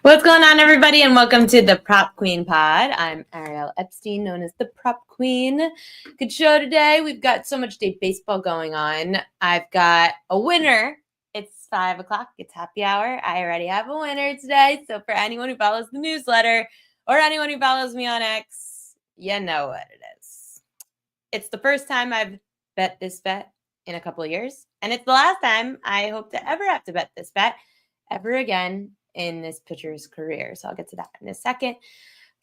What's going on, everybody, and welcome to the Prop Queen Pod. I'm Ariel Epstein, known as the Prop Queen. Good show today. We've got so much day baseball going on. I've got a winner. It's 5 o'clock. It's happy hour. I already have a winner today. So for anyone who follows the newsletter or anyone who follows me on X, you know what it is. It's the first time I've bet this bet in a couple of years, and it's the last time I hope to ever have to bet this bet ever again in this pitcher's career. So I'll get to that in a second.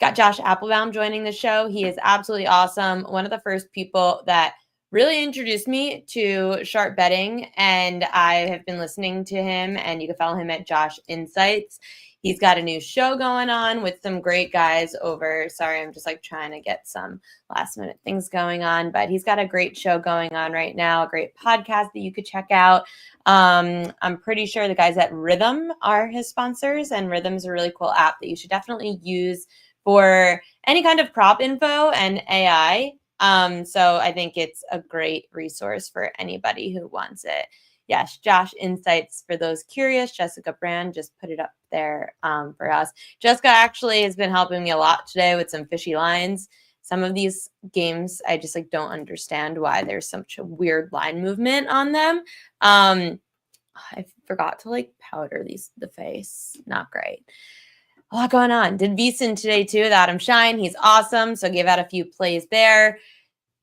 Got Josh Appelbaum joining the show. He is absolutely awesome. One of the first people that really introduced me to sharp betting, and I have been listening to him, and you can follow him at Josh Insights. He's got a new show going on with some great guys over. Sorry, I'm just trying to get some last minute things going on, but he's got a great show going on right now, a great podcast that you could check out. I'm pretty sure the guys at Rhythm are his sponsors, and Rhythm's a really cool app that you should definitely use for any kind of prop info and AI. So I think it's a great resource for anybody who wants it. Yes, Josh Insights for those curious. Jessica Brand just put it up there for us. Jessica actually has been helping me a lot today with some fishy lines. Some of these games, I just don't understand why there's such a weird line movement on them. I forgot to powder the face. Not great. A lot going on. Did VSiN today too with Adam Shine. He's awesome. So gave out a few plays there.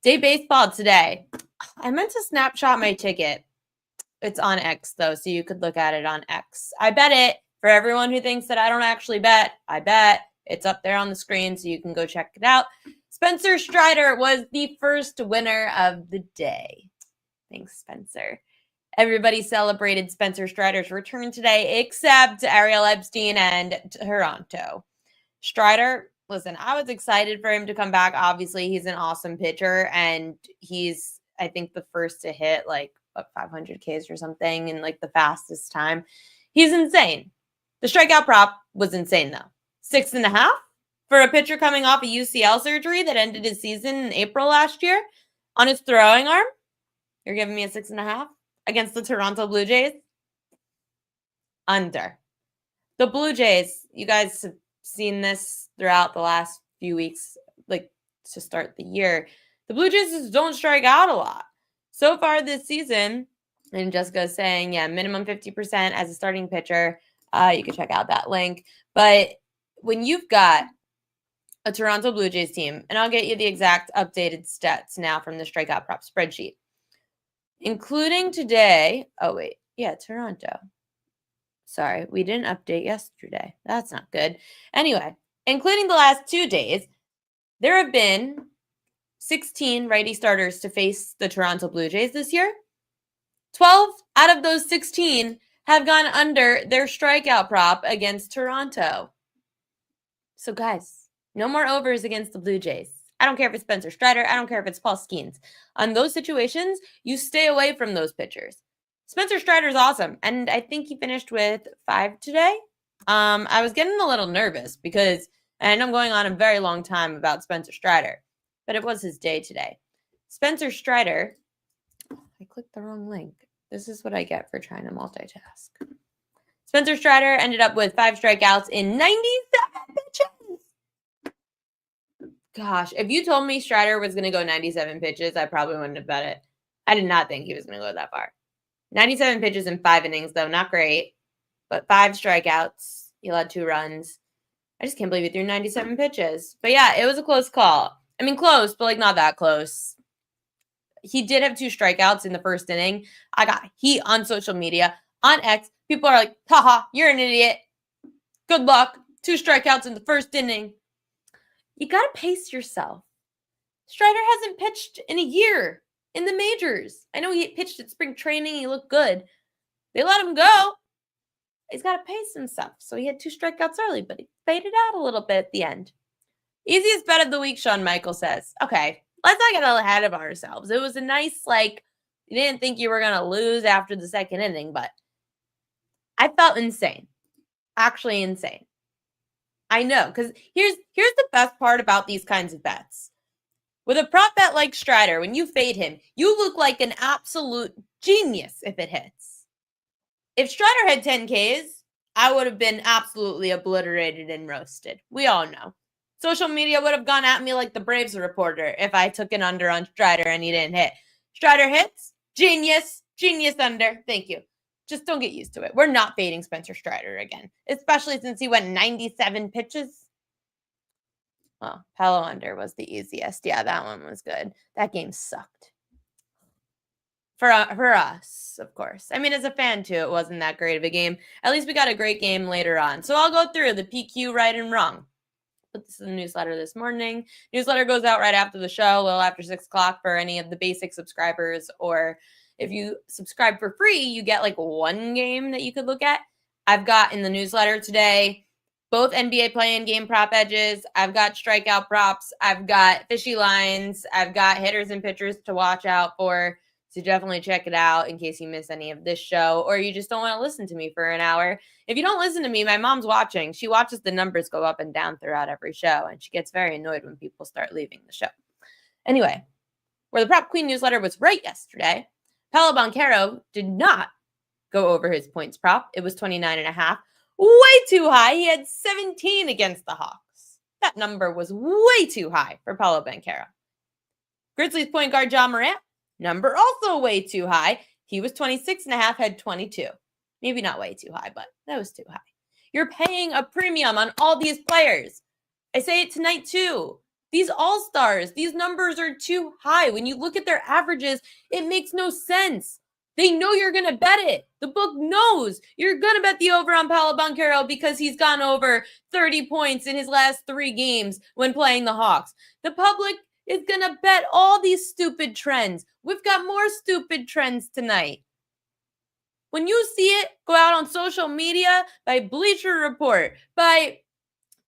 Day baseball today. I meant to snapshot my ticket. It's on X though, so you could look at it on X. I bet it. For everyone who thinks that I don't actually bet, I bet. It's up there on the screen, so you can go check it out. Spencer Strider was the first winner of the day. Thanks, Spencer. Everybody celebrated Spencer Strider's return today, except Ariel Epstein and Toronto. Strider, listen, I was excited for him to come back. Obviously, he's an awesome pitcher, and he's, I think, the first to hit 500 Ks or something in the fastest time. He's insane. The strikeout prop was insane though. 6.5 for a pitcher coming off a UCL surgery that ended his season in April last year on his throwing arm. You're giving me a 6.5 against the Toronto Blue Jays? Under. The Blue Jays, you guys have seen this throughout the last few weeks, to start the year. The Blue Jays just don't strike out a lot. So far this season, and Jessica's saying, yeah, minimum 50% as a starting pitcher. You can check out that link. But when you've got a Toronto Blue Jays team, and I'll get you the exact updated stats now from the strikeout prop spreadsheet, including today. Oh, wait. Yeah, Toronto. Sorry, we didn't update yesterday. That's not good. Anyway, including the last 2 days, there have been 16 righty starters to face the Toronto Blue Jays this year. 12 out of those 16 have gone under their strikeout prop against Toronto. So guys, no more overs against the Blue Jays. I don't care if it's Spencer Strider. I don't care if it's Paul Skeens. On those situations, you stay away from those pitchers. Spencer Strider's awesome, and I think he finished with 5 today. I was getting a little nervous because I know I'm going on a very long time about Spencer Strider, but it was his day today. Spencer Strider, I clicked the wrong link. This is what I get for trying to multitask. Spencer Strider ended up with 5 strikeouts in 97 pitches. Gosh, if you told me Strider was going to go 97 pitches, I probably wouldn't have bet it. I did not think he was going to go that far. 97 pitches in 5 innings, though. Not great, but 5 strikeouts. He allowed 2 runs. I just can't believe he threw 97 pitches. But yeah, it was a close call. I mean, close, but not that close. He did have 2 strikeouts in the first inning. I got heat on social media. On X, people are like, haha, you're an idiot. Good luck. 2 strikeouts in the first inning. You got to pace yourself. Strider hasn't pitched in a year in the majors. I know he pitched at spring training. He looked good. They let him go. He's got to pace himself. So he had 2 strikeouts early, but he faded out a little bit at the end. Easiest bet of the week, Shawn Michael says. Okay, let's not get ahead of ourselves. It was a nice, you didn't think you were going to lose after the second inning, but I felt insane. Actually insane. I know, because here's the best part about these kinds of bets. With a prop bet like Strider, when you fade him, you look like an absolute genius if it hits. If Strider had 10 Ks, I would have been absolutely obliterated and roasted. We all know. Social media would have gone at me like the Braves reporter if I took an under on Strider and he didn't hit. Strider hits. Genius. Genius under. Thank you. Just don't get used to it. We're not fading Spencer Strider again, especially since he went 97 pitches. Well, Palo under was the easiest. Yeah, that one was good. That game sucked. For us, of course. I mean, as a fan, too, it wasn't that great of a game. At least we got a great game later on. So I'll go through the PQ right and wrong. Put this in the newsletter this morning. Newsletter goes out right after the show, a little after 6 o'clock for any of the basic subscribers. Or if you subscribe for free, you get like one game that you could look at. I've got in the newsletter today both NBA play-in game prop edges. I've got strikeout props. I've got fishy lines. I've got hitters and pitchers to watch out for. So definitely check it out in case you miss any of this show or you just don't want to listen to me for an hour. If you don't listen to me, my mom's watching. She watches the numbers go up and down throughout every show, and she gets very annoyed when people start leaving the show. Anyway, where the Prop Queen newsletter was right yesterday, Appelbaum did not go over his points prop. It was 29.5. Way too high. He had 17 against the Hawks. That number was way too high for Appelbaum. Grizzlies point guard John Morant, number also way too high. He was 26.5, had 22. Maybe not way too high, but that was too high. You're paying a premium on all these players. I say it tonight too. These all-stars, these numbers are too high. When you look at their averages, it makes no sense. They know you're going to bet it. The book knows you're going to bet the over on Appelbaum because he's gone over 30 points in his last 3 games when playing the Hawks. The public is going to bet all these stupid trends. We've got more stupid trends tonight. When you see it go out on social media, by Bleacher Report, by,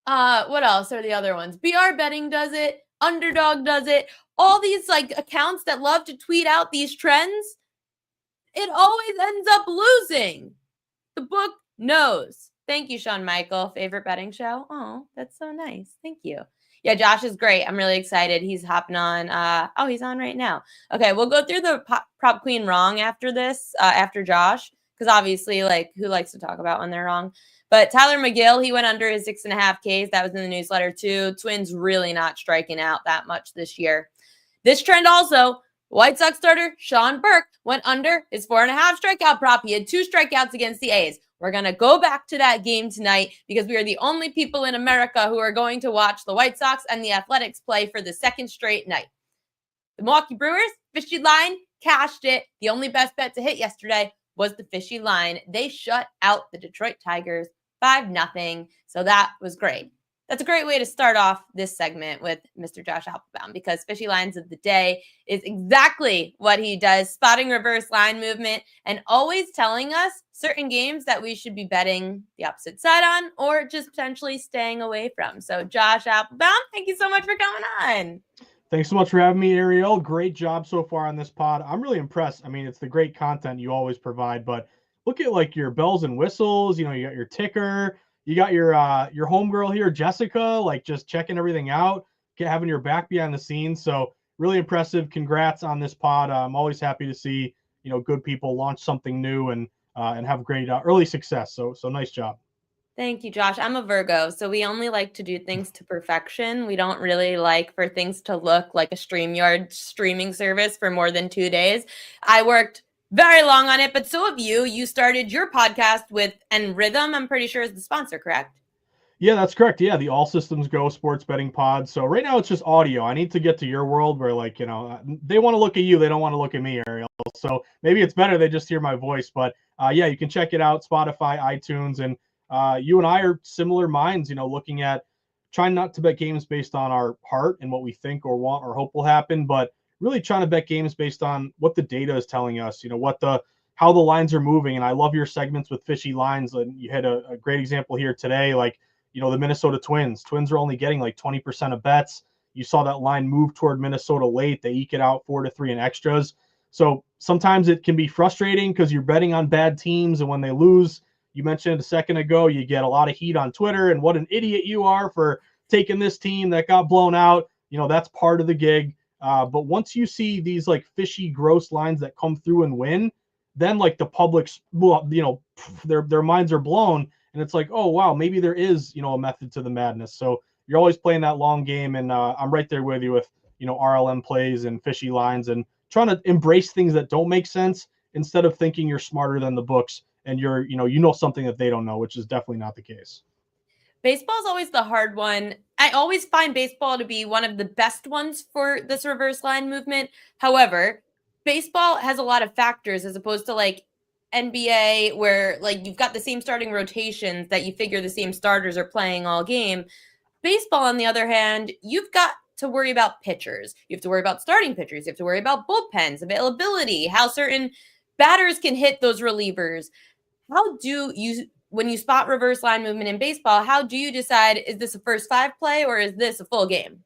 what else are the other ones? BR Betting does it. Underdog does it. All these like accounts that love to tweet out these trends, it always ends up losing. The book knows. Thank you, Sean Michael. Favorite betting show? Oh, that's so nice. Thank you. Yeah, Josh is great. I'm really excited. He's hopping on. He's on right now. Okay, we'll go through the prop queen wrong after this, after Josh, because obviously, like, who likes to talk about when they're wrong? But Tyler McGill, he went under his 6.5 Ks. That was in the newsletter too. Twins really not striking out that much this year. This trend also, White Sox starter Sean Burke went under his 4.5 strikeout prop. He had 2 strikeouts against the A's. We're going to go back to that game tonight because we are the only people in America who are going to watch the White Sox and the Athletics play for the second straight night. The Milwaukee Brewers, fishy line, cashed it. The only best bet to hit yesterday was the fishy line. They shut out the Detroit Tigers 5-0. So that was great. That's a great way to start off this segment with Mr. Josh Appelbaum because fishy lines of the day is exactly what he does, spotting reverse line movement and always telling us certain games that we should be betting the opposite side on or just potentially staying away from. So Josh Appelbaum, thank you so much for coming on. Thanks so much for having me, Ariel. Great job so far on this pod. I'm really impressed. I mean, it's the great content you always provide, but look at like your bells and whistles. You know, you got your ticker. You got your homegirl here, Jessica, like just checking everything out, having your back behind the scenes. So really impressive. Congrats on this pod. I'm always happy to see, you know, good people launch something new and have great early success. So nice job. Thank you, Josh. I'm a Virgo, so we only like to do things to perfection. We don't really like for things to look like a StreamYard streaming service for more than 2 days. I worked very long on it, but so have you. You started your podcast with Rhythm, I'm pretty sure is the sponsor, correct? Yeah, that's correct. Yeah, the All Systems Go sports betting pod. So right now it's just audio. I need to get to your world where, like, you know, they want to look at you. They don't want to look at me, Ariel. So maybe it's better they just hear my voice. But yeah, you can check it out, Spotify, iTunes. And you and I are similar minds, you know, looking at trying not to bet games based on our heart and what we think or want or hope will happen, but really trying to bet games based on what the data is telling us, you know, how the lines are moving. And I love your segments with fishy lines. And you had a great example here today, like, you know, the Minnesota Twins. Twins are only getting like 20% of bets. You saw that line move toward Minnesota late. They eke it out 4-3 in extras. So sometimes it can be frustrating because you're betting on bad teams. And when they lose, you mentioned a second ago, you get a lot of heat on Twitter and what an idiot you are for taking this team that got blown out. You know, that's part of the gig. But once you see these like fishy, gross lines that come through and win, then like the public's, well, you know, their minds are blown and it's like, oh wow, maybe there is, a method to the madness. So you're always playing that long game, and I'm right there with you with, RLM plays and fishy lines and trying to embrace things that don't make sense instead of thinking you're smarter than the books and you're, something that they don't know, which is definitely not the case. Baseball is always the hard one. I always find baseball to be one of the best ones for this reverse line movement. However, baseball has a lot of factors as opposed to like NBA, where like you've got the same starting rotations that you figure the same starters are playing all game. Baseball, on the other hand, you've got to worry about pitchers. You have to worry about starting pitchers. You have to worry about bullpens, availability, how certain batters can hit those relievers. How do you, when you spot reverse line movement in baseball, how do you decide, is this a first 5 play or is this a full game?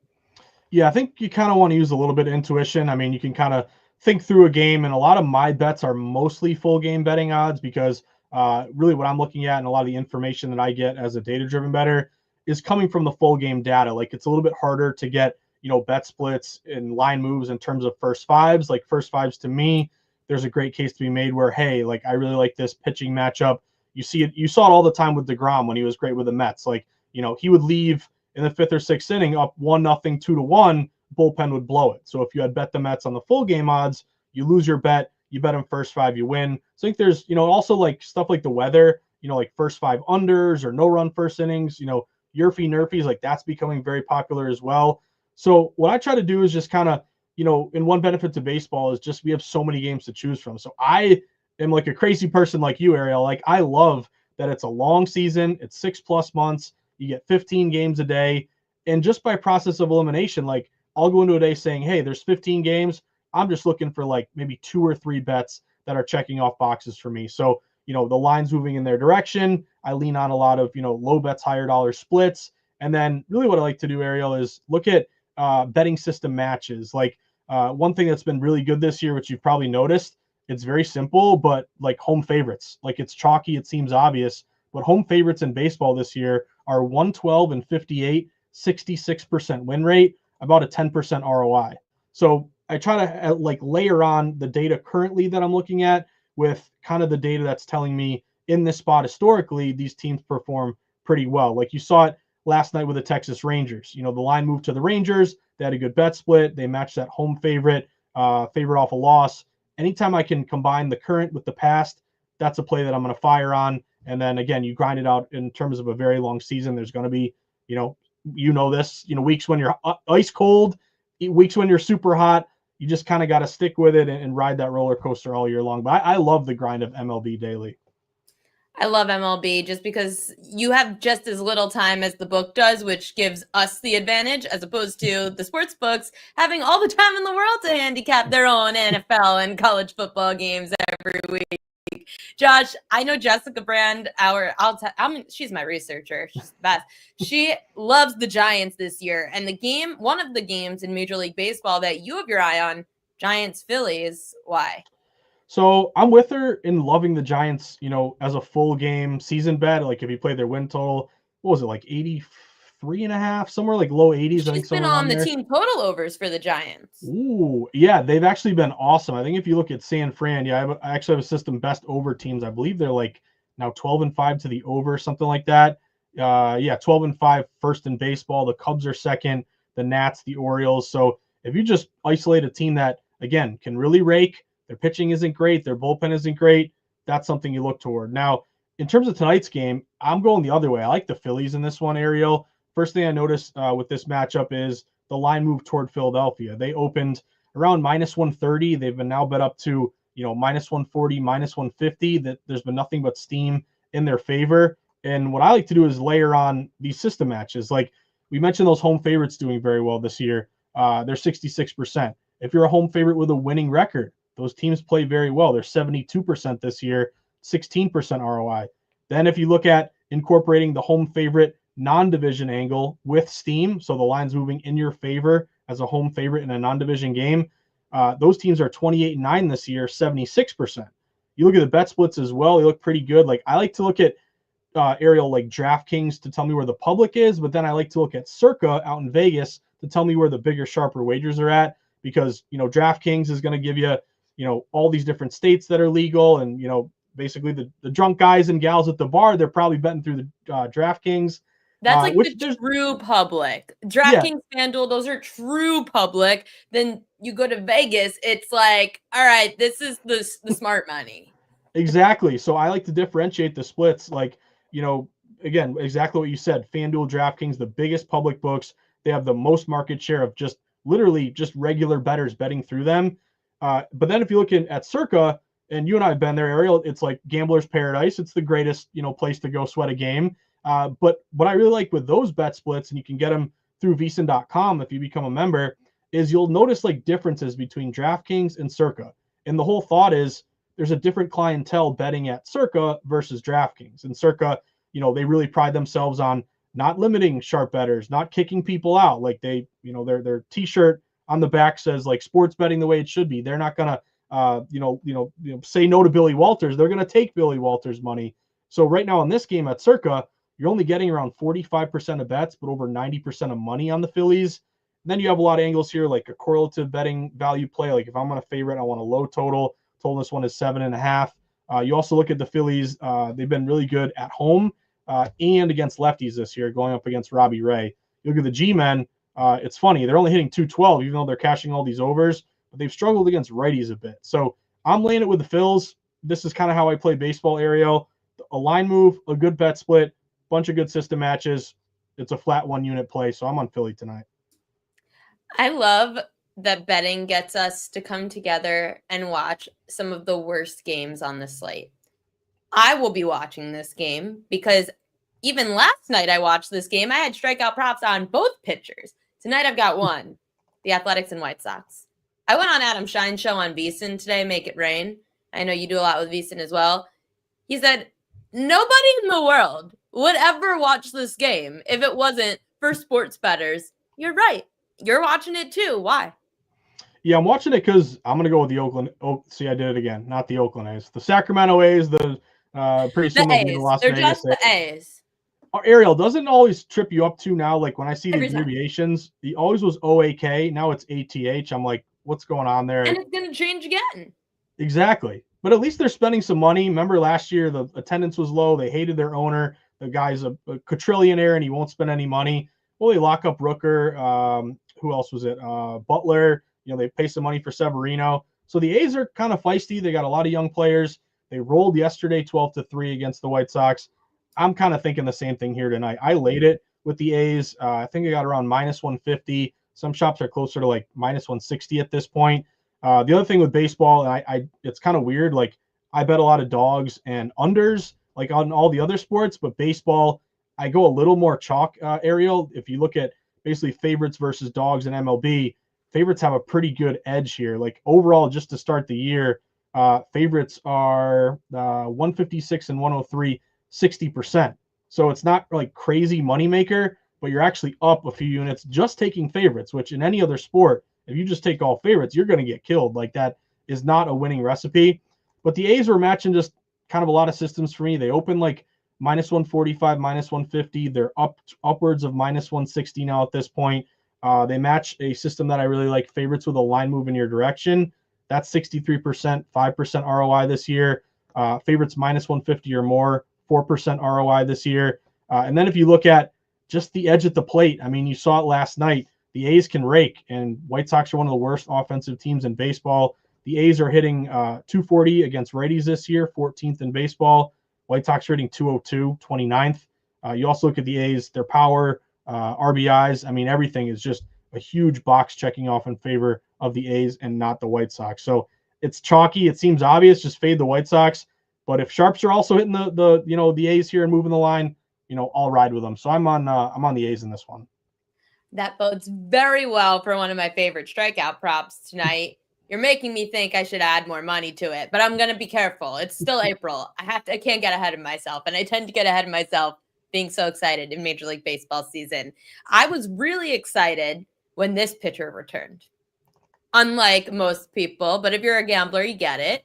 Yeah, I think you kind of want to use a little bit of intuition. I mean, you can kind of think through a game, and a lot of my bets are mostly full game betting odds because really what I'm looking at and a lot of the information that I get as a data driven bettor is coming from the full game data. Like it's a little bit harder to get, bet splits and line moves in terms of first fives. Like first fives to me, there's a great case to be made where, hey, like I really like this pitching matchup. You saw it all the time with DeGrom when he was great with the Mets. Like, he would leave in the 5th or 6th inning up 1-0, 2-1, bullpen would blow it. So if you had bet the Mets on the full game odds, you lose your bet. You bet them first 5, you win. So I think there's, also like stuff like the weather, like first 5 unders or no run first innings, Yerfy Nerfies, like that's becoming very popular as well. So what I try to do is just kind of, in one benefit to baseball is just we have so many games to choose from. So I am like a crazy person like you, Ariel. Like I love that it's a long season. It's 6+ months. You get 15 games a day. And just by process of elimination, like I'll go into a day saying, hey, there's 15 games. I'm just looking for like maybe 2 or 3 bets that are checking off boxes for me. So, the line's moving in their direction. I lean on a lot of, low bets, higher dollar splits. And then really what I like to do, Ariel, is look at betting system matches. Like one thing that's been really good this year, which you've probably noticed, it's very simple, but like home favorites. Like it's chalky, it seems obvious, but home favorites in baseball this year are 112 and 58, 66% win rate, about a 10% ROI. So I try to like layer on the data currently that I'm looking at with kind of the data that's telling me in this spot historically, these teams perform pretty well. Like you saw it last night with the Texas Rangers. The line moved to the Rangers. They had a good bet split. They matched that home favorite off a loss. Anytime I can combine the current with the past, that's a play that I'm going to fire on. And then again, you grind it out in terms of a very long season. There's going to be, this, weeks when you're ice cold, weeks when you're super hot. You just kind of got to stick with it and ride that roller coaster all year long. But I love the grind of MLB daily. I love MLB just because you have just as little time as the book does, which gives us the advantage as opposed to the sports books having all the time in the world to handicap their own NFL and college football games every week. Josh, I know Jessica Brand, she's my researcher. She's the best. She loves the Giants this year. And one of the games in Major League Baseball that you have your eye on, Giants Phillies. Why? So I'm with her in loving the Giants, as a full game season bet. Like if you play their win total, what was it, like 83.5, somewhere like low 80s, I think She's been somewhere on around the there. team total overs for the Giants. Ooh, yeah, they've actually been awesome. I think if you look at San Fran, yeah, I actually have a system best over teams. I believe they're like now 12-5 to the over, something like that. 12-5 first in baseball. The Cubs are second, the Nats, the Orioles. So if you just isolate a team that, again, can really rake, their pitching isn't great, their bullpen isn't great, that's something you look toward. Now, in terms of tonight's game, I'm going the other way. I like the Phillies in this one, Ariel. First thing I noticed with this matchup is the line moved toward Philadelphia. They opened around -130. They've been now bet up to, -140, -150. That there's been nothing but steam in their favor. And what I like to do is layer on these system matches. Like we mentioned, those home favorites doing very well this year. They're 66%. If you're a home favorite with a winning record, those teams play very well. They're 72% this year, 16% ROI. Then if you look at incorporating the home favorite non-division angle with steam, so the line's moving in your favor as a home favorite in a non-division game, those teams are 28-9 this year, 76%. You look at the bet splits as well, they look pretty good. Like I like to look at Ariel, like DraftKings to tell me where the public is, but then I like to look at Circa out in Vegas to tell me where the bigger, sharper wagers are at, because DraftKings is going to give you all these different states that are legal, and basically the drunk guys and gals at the bar, they're probably betting through the DraftKings. That's like Which the true public. Yeah. DraftKings, FanDuel, those are true public. Then you go to Vegas, it's like, all right, this is the smart money. Exactly. So I like to differentiate the splits. Like, again, exactly what you said. FanDuel, DraftKings, the biggest public books. They have the most market share of just literally just regular bettors betting through them. But then if you look at Circa, and you and I have been there, Ariel, it's like gambler's paradise. It's the greatest, place to go sweat a game. But what I really like with those bet splits, and you can get them through vsin.com if you become a member, is you'll notice like differences between DraftKings and Circa. And the whole thought is there's a different clientele betting at Circa versus DraftKings. And Circa, they really pride themselves on not limiting sharp bettors, not kicking people out. Like their T-shirt on the back says like sports betting the way it should be. They're not gonna, say no to Billy Walters. They're gonna take Billy Walters' money. So right now in this game at Circa, you're only getting around 45% of bets, but over 90% of money on the Phillies. And then you have a lot of angles here, like a correlative betting value play. Like if I'm on a favorite, I want a low total. Total this one is 7.5. You also look at the Phillies. They've been really good at home and against lefties this year, going up against Robbie Ray. You look at the G-men. It's funny. They're only hitting 212, even though they're cashing all these overs. But they've struggled against righties a bit. So I'm laying it with the Phils. This is kind of how I play baseball, Ariel. A line move, a good bet split, bunch of good system matches. It's a flat 1-unit play. So I'm on Philly tonight. I love that betting gets us to come together and watch some of the worst games on the slate. I will be watching this game because even last night I watched this game. I had strikeout props on both pitchers. Tonight I've got one, the Athletics and White Sox. I went on Adam Shine's show on VSiN today, Make It Rain. I know you do a lot with VSiN as well. He said, nobody in the world would ever watch this game if it wasn't for sports bettors. You're right. You're watching it too. Why? Yeah, I'm watching it because I'm going to go with the Oakland. Oh, see, I did it again. Not the Oakland A's. The Sacramento A's, pretty soon they'll be the Las They're Vegas just the A's. Ariel, doesn't always trip you up too now? Like when I see the Every time. abbreviations, the always was OAK. Now it's ATH. I'm like, what's going on there? And it's going to change again. Exactly. But at least they're spending some money. Remember last year, the attendance was low. They hated their owner. The guy's a quadrillionaire and he won't spend any money. Well, they lock up Rooker. Who else was it? Butler. They pay some money for Severino. So the A's are kind of feisty. They got a lot of young players. They rolled yesterday 12-3 against the White Sox. I'm kind of thinking the same thing here tonight. I laid it with the A's. I think I got around -150. Some shops are closer to like -160 at this point. The other thing with baseball, and it's kind of weird. Like I bet a lot of dogs and unders, like on all the other sports, but baseball, I go a little more chalk, Ariel. If you look at basically favorites versus dogs in MLB, favorites have a pretty good edge here. Like overall, just to start the year, favorites are 156 and 103, 60%. So it's not like crazy moneymaker, but you're actually up a few units just taking favorites, which in any other sport, if you just take all favorites, you're going to get killed. Like that is not a winning recipe. But the A's were matching just kind of a lot of systems for me. They open like -145, -150. They're upwards of -160 now at this point. They match a system that I really like, favorites with a line move in your direction. That's 63%, 5% ROI this year. Favorites -150 or more, 4% ROI this year. And then if you look at just the edge at the plate, I mean, you saw it last night. The A's can rake, and White Sox are one of the worst offensive teams in baseball. The A's are hitting 240 against righties this year, 14th in baseball. White Sox are hitting 202, 29th. You also look at the A's, their power, RBIs. I mean, everything is just a huge box checking off in favor of the A's and not the White Sox. So it's chalky. It seems obvious. Just fade the White Sox. But if sharps are also hitting the A's here and moving the line, I'll ride with them. So I'm on the A's in this one. That bodes very well for one of my favorite strikeout props tonight. You're making me think I should add more money to it, but I'm going to be careful. It's still April. I can't get ahead of myself, and I tend to get ahead of myself being so excited in Major League Baseball season. I was really excited when this pitcher returned. Unlike most people, but if you're a gambler, you get it.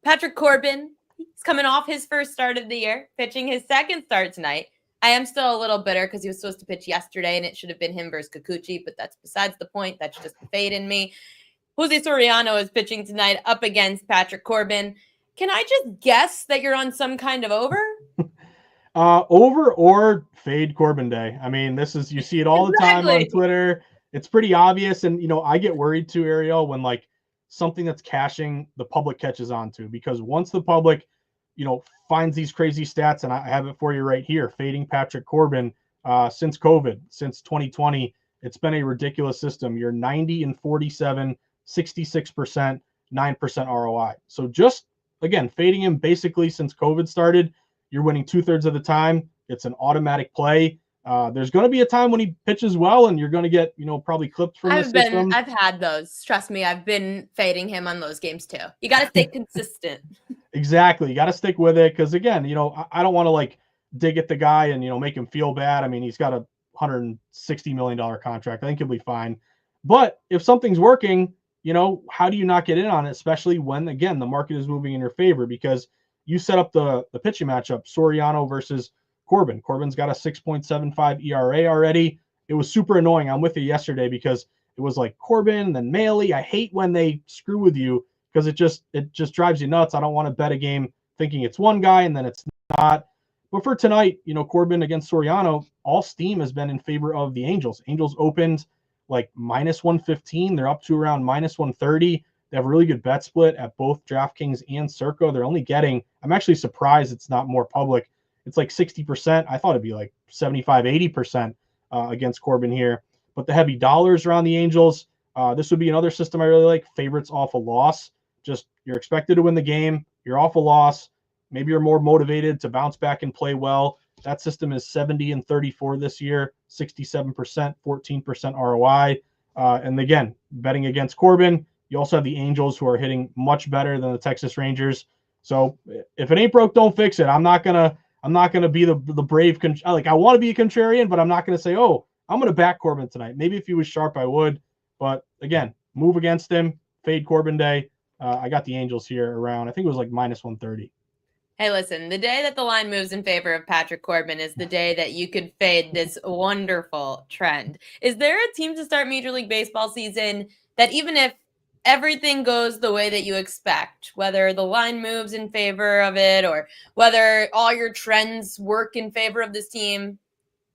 Patrick Corbin, he's coming off his first start of the year, pitching his second start tonight. I am still a little bitter because he was supposed to pitch yesterday, and it should have been him versus Kikuchi, but that's besides the point. That's just the fade in me. Jose Soriano is pitching tonight up against Patrick Corbin. Can I just guess that you're on some kind of over? Over or fade Corbin Day. I mean, you see it all the time on Exactly. Twitter. It's pretty obvious. And, I get worried too, Ariel, when like something that's cashing the public catches onto, because once the public, finds these crazy stats, and I have it for you right here, fading Patrick Corbin since COVID, since 2020, it's been a ridiculous system. You're 90 and 47, 66%, 9% ROI. So just, again, fading him basically since COVID started, you're winning 2/3 of the time. It's an automatic play. There's going to be a time when he pitches well, and you're going to get, probably clips from the system. I've had those. Trust me, I've been fading him on those games too. You got to stay consistent. Exactly. You got to stick with it. Cause again, I don't want to like dig at the guy and, make him feel bad. I mean, he's got a $160 million contract. I think he'll be fine. But if something's working, how do you not get in on it? Especially when, again, the market is moving in your favor, because you set up the pitching matchup, Soriano versus Corbin. Corbin's got a 6.75 ERA already. It was super annoying. I'm with you yesterday because it was like Corbin, then Maley. I hate when they screw with you because it just drives you nuts. I don't want to bet a game thinking it's one guy and then it's not. But for tonight, Corbin against Soriano, all steam has been in favor of the Angels. Angels opened like -115. They're up to around -130. They have a really good bet split at both DraftKings and Circa. They're only getting, I'm actually surprised it's not more public. It's like 60%. I thought it'd be like 75, 80% against Corbin here. But the heavy dollars around the Angels, this would be another system I really like. Favorites off a loss. Just you're expected to win the game. You're off a loss. Maybe you're more motivated to bounce back and play well. That system is 70 and 34 this year, 67%, 14% ROI. And again, betting against Corbin, you also have the Angels, who are hitting much better than the Texas Rangers. So if it ain't broke, don't fix it. I'm not gonna be the brave. Like, I want to be a contrarian, but I'm not gonna say, oh, I'm gonna back Corbin tonight. Maybe if he was sharp, I would. But again, move against him. Fade Corbin Day. I got the Angels here around, I think it was like -130. Hey, listen, the day that the line moves in favor of Patrick Corbin is the day that you could fade this wonderful trend. Is there a team to start Major League Baseball season that, even if everything goes the way that you expect, whether the line moves in favor of it or whether all your trends work in favor of this team,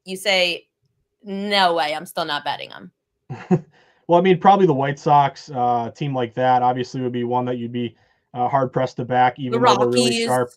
you say, no way, I'm still not betting them? Well, I mean, probably the White Sox, team like that, obviously would be one that you'd be hard pressed to back, even The though they're really Rockies. sharp.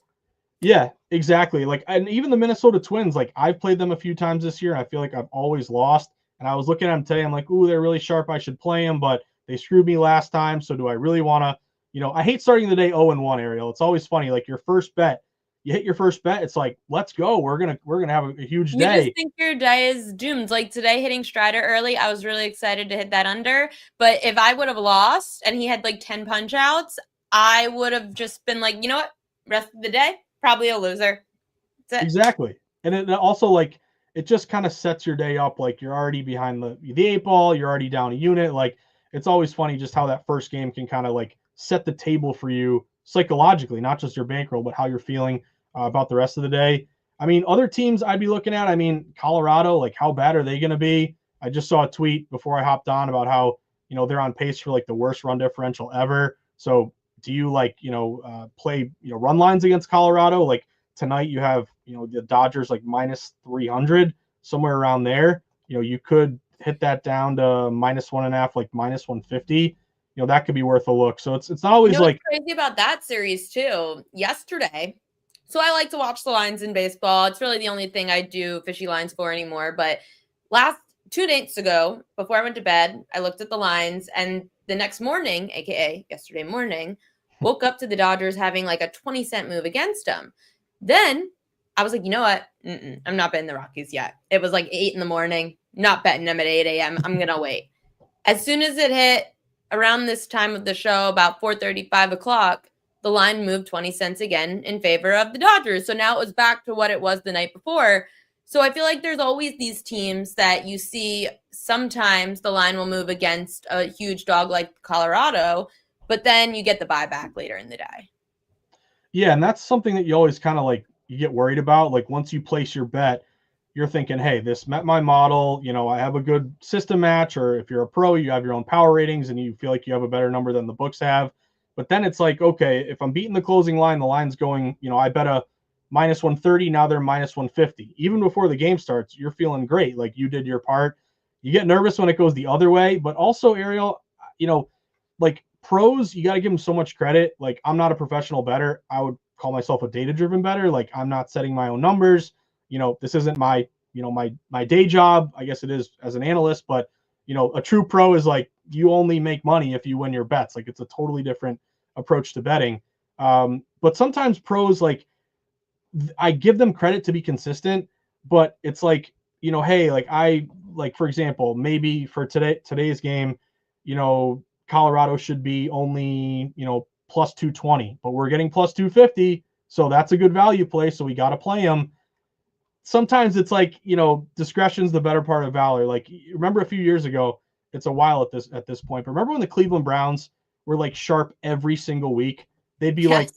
Yeah, exactly. Like, and even the Minnesota Twins, like I've played them a few times this year, and I feel like I've always lost. And I was looking at them today. I'm like, ooh, they're really sharp. I should play them, but they screwed me last time. So do I really want to? I hate starting the day 0-1, Ariel. It's always funny. Like your first bet, you hit your first bet. It's like, let's go. We're gonna have a huge day. You just think your day is doomed. Like today, hitting Strider early, I was really excited to hit that under. But if I would have lost and he had like 10 punch outs, I would have just been like, you know what? Rest of the day, probably a loser. That's it. Exactly. And it also, like, it just kind of sets your day up. Like you're already behind the eight ball. You're already down a unit. Like it's always funny just how that first game can kind of like set the table for you psychologically, not just your bankroll, but how you're feeling about the rest of the day. I mean, other teams I'd be looking at, I mean, Colorado, like how bad are they going to be? I just saw a tweet before I hopped on about how, they're on pace for like the worst run differential ever. So do you like, play, run lines against Colorado? Like tonight you have, the Dodgers like -300, somewhere around there. You could hit that down to -1.5, like -150. That could be worth a look. So it's not always like what's crazy about that series too. Yesterday, so I like to watch the lines in baseball. It's really the only thing I do fishy lines for anymore. But last 2 days ago, before I went to bed, I looked at the lines, and the next morning, aka yesterday morning, woke up to the Dodgers having like a 20-cent move against them. Then I was like, you know what? I'm not betting the Rockies yet. It was like 8 in the morning. Not betting them at 8 a.m. I'm going to wait. As soon as it hit around this time of the show, about 4:30, 5 o'clock, the line moved 20 cents again in favor of the Dodgers. So now it was back to what it was the night before. So I feel like there's always these teams that you see sometimes the line will move against a huge dog like Colorado, but then you get the buyback later in the day. Yeah, and that's something that you always kind of like you get worried about. Like once you place your bet, you're thinking, hey, this met my model. I have a good system match. Or if you're a pro, you have your own power ratings and you feel like you have a better number than the books have. But then it's like, okay, if I'm beating the closing line, the line's going, I bet a minus 130. Now they're minus 150. Even before the game starts, you're feeling great. Like you did your part. You get nervous when it goes the other way. But also, Ariel, like pros, you got to give them so much credit. Like I'm not a professional bettor. I would call myself a data-driven bettor. Like I'm not setting my own numbers. This isn't my, my day job. I guess it is as an analyst, but a true pro is like you only make money if you win your bets. Like it's a totally different approach to betting. But sometimes pros, like I give them credit to be consistent, but it's like, hey, like for example, maybe for today's game, Colorado should be only, plus 220, but we're getting plus 250. So that's a good value play. So we got to play them. Sometimes it's like, discretion's the better part of valor. Like remember a few years ago, it's a while at this point, but remember when the Cleveland Browns were like sharp every single week? They'd be like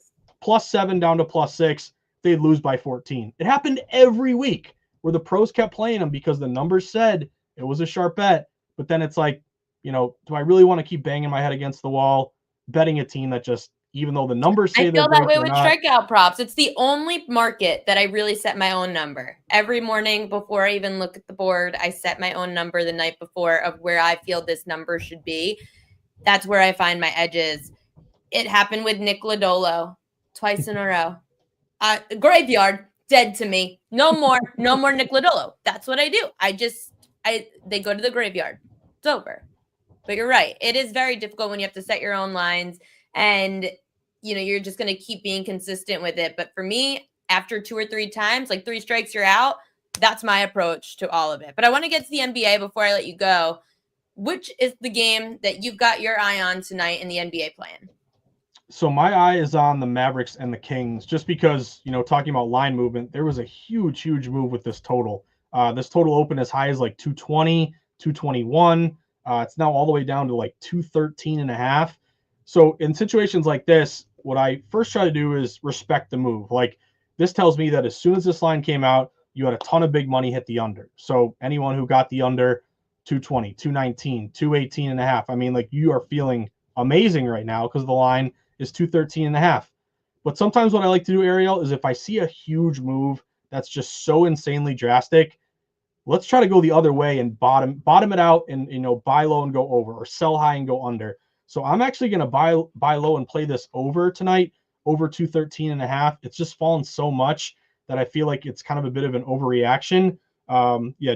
+7 down to +6. They'd lose by 14. It happened every week where the pros kept playing them because the numbers said it was a sharp bet. But then it's like, do I really want to keep banging my head against the wall, betting a team that just, even though the numbers say I feel that way with not. strikeout props. It's the only market that I really set my own number. Every morning before I even look at the board, I set my own number the night before of where I feel this number should be. That's where I find my edges. It happened with Nick Lodolo twice in a row. Graveyard, dead to me. No more Nick Lodolo. That's what I do. They go to the graveyard. It's over. But you're right. It is very difficult when you have to set your own lines and you're just going to keep being consistent with it. But for me, after 2 or 3 times, like 3 strikes, you're out. That's my approach to all of it. But I want to get to the NBA before I let you go. Which is the game that you've got your eye on tonight in the NBA plan? So my eye is on the Mavericks and the Kings, just because, talking about line movement, there was a huge move with this total. This total opened as high as like 220, 221. It's now all the way down to like 213.5. So in situations like this, what I first try to do is respect the move. Like this tells me that as soon as this line came out, you had a ton of big money hit the under. So anyone who got the under 220, 219, 218.5, I mean, like you are feeling amazing right now because the line is 213.5. But sometimes what I like to do, Ariel, is if I see a huge move that's just so insanely drastic, let's try to go the other way and bottom it out and buy low and go over, or sell high and go under. So I'm actually going to buy low and play this over tonight, over 213.5. It's just fallen so much that I feel like it's kind of a bit of an overreaction.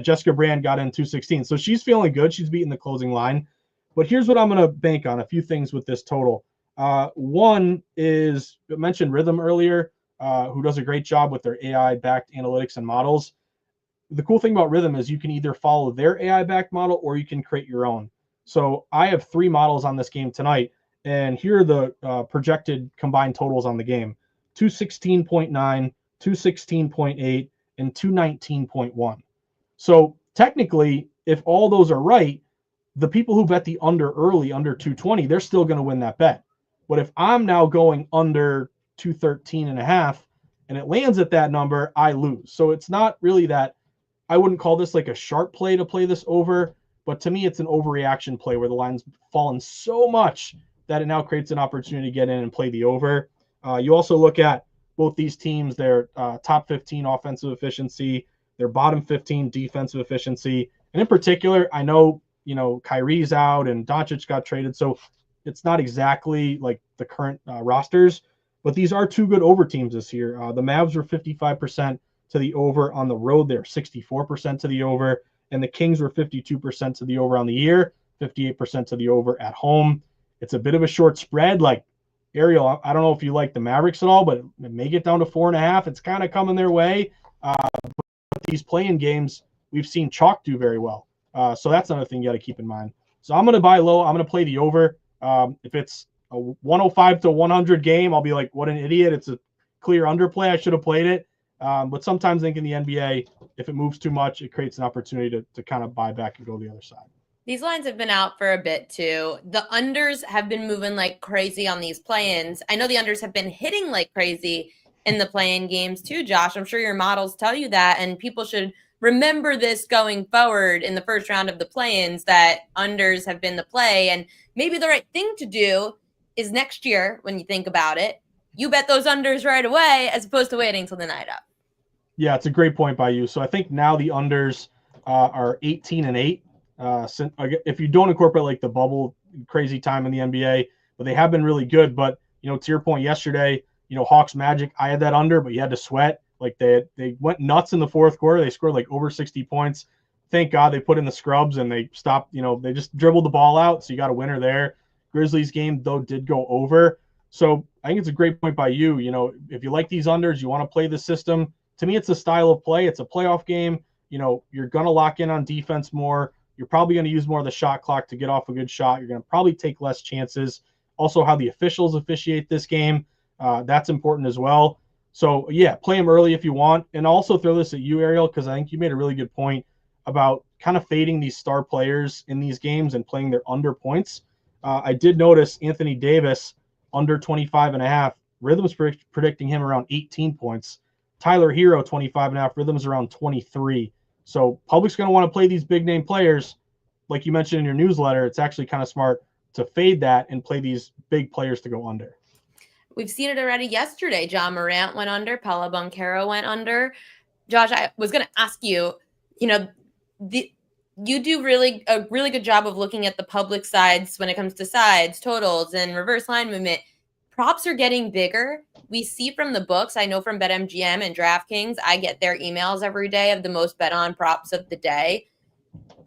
Jessica Brand got in 216, so she's feeling good. She's beating the closing line. But here's what I'm going to bank on: a few things with this total. One is, I mentioned Rhythm earlier, who does a great job with their AI-backed analytics and models. The cool thing about Rhythm is you can either follow their AI-backed model or you can create your own. So I have 3 models on this game tonight, and here are the projected combined totals on the game: 216.9, 216.8, and 219.1. So technically, if all those are right, the people who bet the under early, under 220, they're still going to win that bet. But if I'm now going under 213.5 and it lands at that number, I lose. So it's not really that, I wouldn't call this like a sharp play to play this over, but to me, it's an overreaction play where the line's fallen so much that it now creates an opportunity to get in and play the over. You also look at both these teams, their top 15 offensive efficiency, their bottom 15 defensive efficiency. And in particular, I know, Kyrie's out and Doncic got traded, so it's not exactly like the current rosters, but these are 2 good over teams this year. The Mavs were 55% to the over on the road. They're 64% to the over, and the Kings were 52% to the over on the year, 58% to the over at home. It's a bit of a short spread. Like, Ariel, I don't know if you like the Mavericks at all, but it may get down to 4.5. It's kind of coming their way. But these play-in games, we've seen chalk do very well. So that's another thing you got to keep in mind. So I'm going to buy low. I'm going to play the over. If it's a 105 to 100 game, I'll be like, what an idiot. It's a clear underplay. I should have played it. But sometimes I think in the NBA, if it moves too much, it creates an opportunity to kind of buy back and go the other side. These lines have been out for a bit too. The unders have been moving like crazy on these play-ins. I know the unders have been hitting like crazy in the play-in games too, Josh. I'm sure your models tell you that, and people should remember this going forward in the first round of the play-ins, that unders have been the play. And maybe the right thing to do is next year, when you think about it, you bet those unders right away as opposed to waiting till the night up. Yeah, it's a great point by you. So I think now the unders are 18-8. If you don't incorporate like the bubble crazy time in the NBA, but they have been really good. But to your point yesterday, Hawks Magic, I had that under, but you had to sweat. Like they went nuts in the fourth quarter. They scored like over 60 points. Thank God they put in the scrubs and they stopped. They just dribbled the ball out. So you got a winner there. Grizzlies game though did go over. So I think it's a great point by you. If you like these unders, you want to play the system. To me, it's a style of play. It's a playoff game. You're going to lock in on defense more. You're probably going to use more of the shot clock to get off a good shot. You're going to probably take less chances. Also, how the officials officiate this game, that's important as well. So, yeah, play them early if you want. And also throw this at you, Ariel, because I think you made a really good point about kind of fading these star players in these games and playing their under points. I did notice Anthony Davis under 25.5. Rhythm's predicting him around 18 points. Tyler Hero, 25.5. Rhythm's around 23. So public's going to want to play these big name players. Like you mentioned in your newsletter, it's actually kind of smart to fade that and play these big players to go under. We've seen it already yesterday. John Morant went under. Appelbaum went under. Josh, I was going to ask you, you do a really good job of looking at the public sides when it comes to sides, totals, and reverse line movement. Props are getting bigger. We see from the books. I know from BetMGM and DraftKings, I get their emails every day of the most bet on props of the day.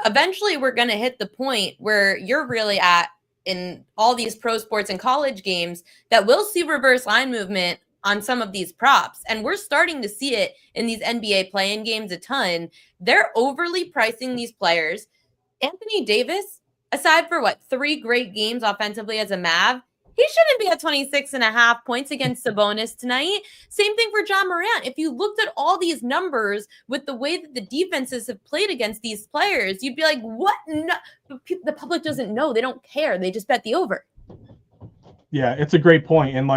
Eventually, we're going to hit the point where you're really at in all these pro sports and college games that we'll see reverse line movement on some of these props. And we're starting to see it in these NBA play-in games a ton. They're overly pricing these players. Anthony Davis, aside for 3 great games offensively as a Mav, he shouldn't be at 26.5 points against Sabonis tonight. Same thing for John Morant. If you looked at all these numbers with the way that the defenses have played against these players, you'd be like, what? No. The public doesn't know. They don't care. They just bet the over. Yeah, it's a great point. And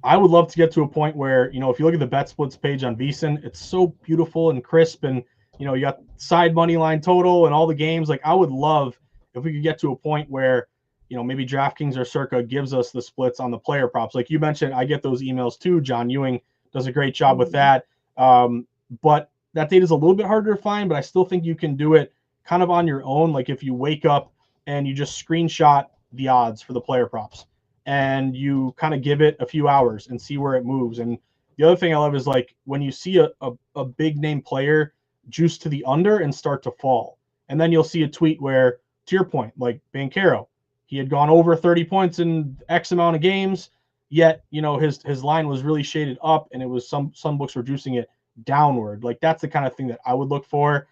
I would love to get to a point where, if you look at the bet splits page on VSiN, it's so beautiful and crisp. And, you got side money line total and all the games. I would love if we could get to a point where, maybe DraftKings or Circa gives us the splits on the player props. Like you mentioned, I get those emails too. John Ewing does a great job with that. But that data is a little bit harder to find, but I still think you can do it kind of on your own. Like if you wake up and you just screenshot the odds for the player props and you kind of give it a few hours and see where it moves. And the other thing I love is when you see a big name player juice to the under and start to fall. And then you'll see a tweet where, to your point, like Banchero, he had gone over 30 points in X amount of games, yet, his line was really shaded up and it was some books were juicing it downward. That's the kind of thing that I would look for.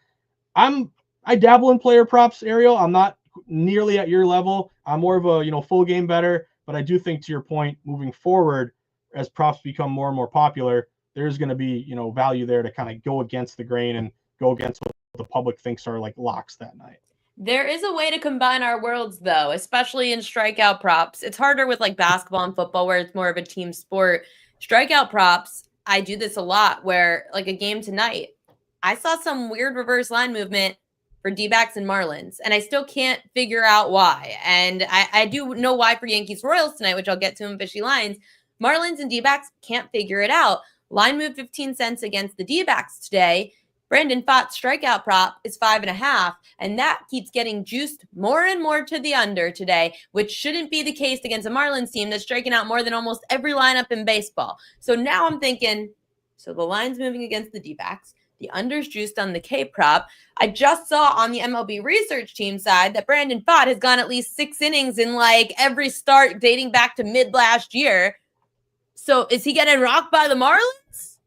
I dabble in player props, Ariel. I'm not nearly at your level. I'm more of a, full game bettor, but I do think to your point, moving forward, as props become more and more popular, there's going to be, value there to kind of go against the grain and go against what the public thinks are locks that night. There is a way to combine our worlds, though, especially in strikeout props. It's harder with basketball and football where it's more of a team sport. Strikeout props, I do this a lot where a game tonight, I saw some weird reverse line movement for D-backs and Marlins, and I still can't figure out why. And I do know why for Yankees Royals tonight, which I'll get to in Fishy Lines. Marlins and D-backs can't figure it out. Line moved 15 cents against the D-backs today. Brandon Pfaadt's strikeout prop is 5.5, and that keeps getting juiced more and more to the under today, which shouldn't be the case against a Marlins team that's striking out more than almost every lineup in baseball. So now I'm thinking, so the line's moving against the D-backs. The under's juiced on the K prop. I just saw on the MLB research team side that Brandon Pfaadt has gone at least 6 innings in every start dating back to mid last year. So is he getting rocked by the Marlins?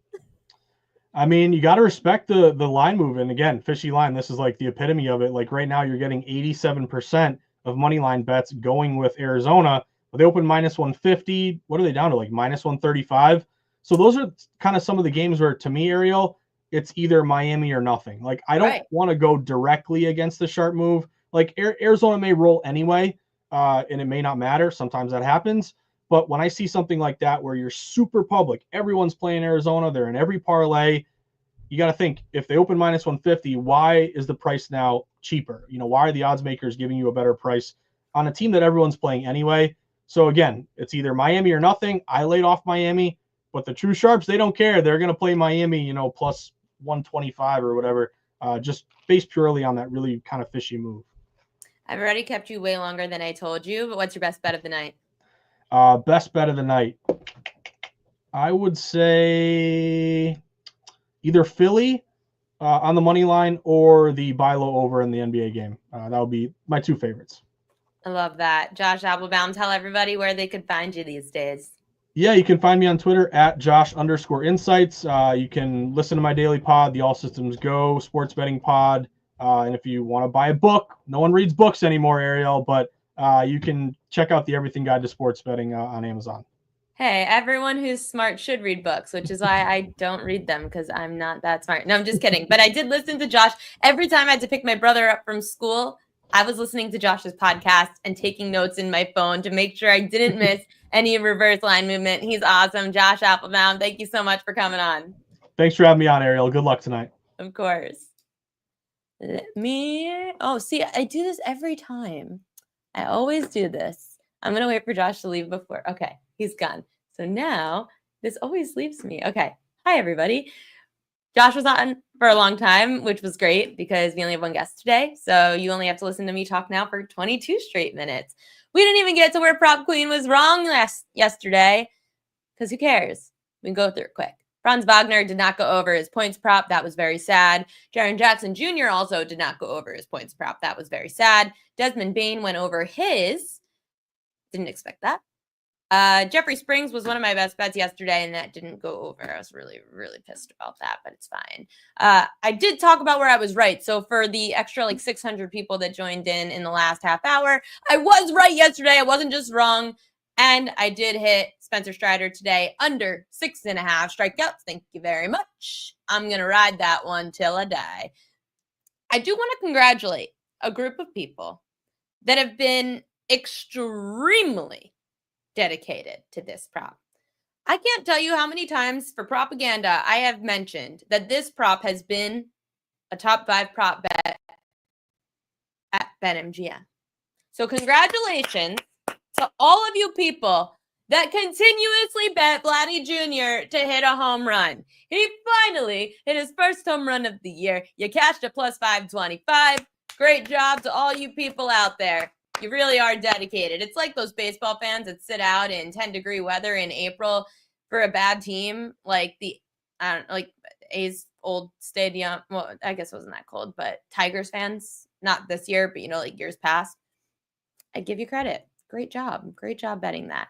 I mean, you got to respect the line move. And again, Fishy Line, this is the epitome of it. Right now you're getting 87% of money line bets going with Arizona. But they open minus 150. What are they down to? Minus 135. So those are kind of some of the games where, to me, Ariel, it's either Miami or nothing. I don't want to go directly against the sharp move. Arizona may roll anyway, and it may not matter. Sometimes that happens. But when I see something like that where you're super public, everyone's playing Arizona, they're in every parlay, you got to think, if they open minus 150, why is the price now cheaper? Why are the odds makers giving you a better price on a team that everyone's playing anyway? So again, it's either Miami or nothing. I laid off Miami, but the true sharps, they don't care. They're going to play Miami, plus 125 or whatever, just based purely on that really kind of fishy move. I've already kept you way longer than I told you, but what's your best bet of the night? Best bet of the night. I would say either Philly on the money line or the buy low over in the NBA game. That would be my two favorites. I love that. Josh Appelbaum, tell everybody where they could find you these days. Yeah, you can find me on Twitter at Josh_insights. You can listen to my daily pod, the All Systems Go sports betting pod. And if you want to buy a book, no one reads books anymore, Ariel, but you can check out the Everything Guide to Sports Betting on Amazon. Hey, everyone who's smart should read books, which is why I don't read them because I'm not that smart. No, I'm just kidding. But I did listen to Josh. Every time I had to pick my brother up from school, I was listening to Josh's podcast and taking notes in my phone to make sure I didn't miss any reverse line movement. He's awesome. Josh Appelbaum, thank you so much for coming on. Thanks for having me on, Ariel. Good luck tonight. Of course. Oh, see, I do this every time. I always do this. I'm going to wait for Josh to leave before. Okay, he's gone. So now this always leaves me. Okay. Hi, everybody. Josh was on for a long time, which was great because we only have one guest today. So you only have to listen to me talk now for 22 straight minutes. We didn't even get to where Prop Queen was wrong yesterday because who cares? We can go through it quick. Franz Wagner did not go over his points prop. That was very sad. Jaren Jackson Jr. also did not go over his points prop. That was very sad. Desmond Bain went over his. Didn't expect that. Jeffrey Springs was one of my best bets yesterday, and that didn't go over. I was really, really pissed about that, but it's fine. I did talk about where I was right. So for the extra 600 people that joined in the last half hour, I was right yesterday. I wasn't just wrong. And I did hit Spencer Strider today under 6.5 strikeouts. Thank you very much. I'm going to ride that one till I die. I do want to congratulate a group of people that have been extremely dedicated to this prop. I can't tell you how many times for propaganda I have mentioned that this prop has been a top 5 prop bet at BetMGM. So congratulations to all of you people that continuously bet Vladdy Jr. to hit a home run. He finally hit his first home run of the year. You cashed a plus 525. Great job to all you people out there. You really are dedicated. It's like those baseball fans that sit out in 10-degree weather in April for a bad team, like A's old stadium. Well, I guess it wasn't that cold, but Tigers fans, not this year, but years past. I give you credit. Great job. Great job betting that.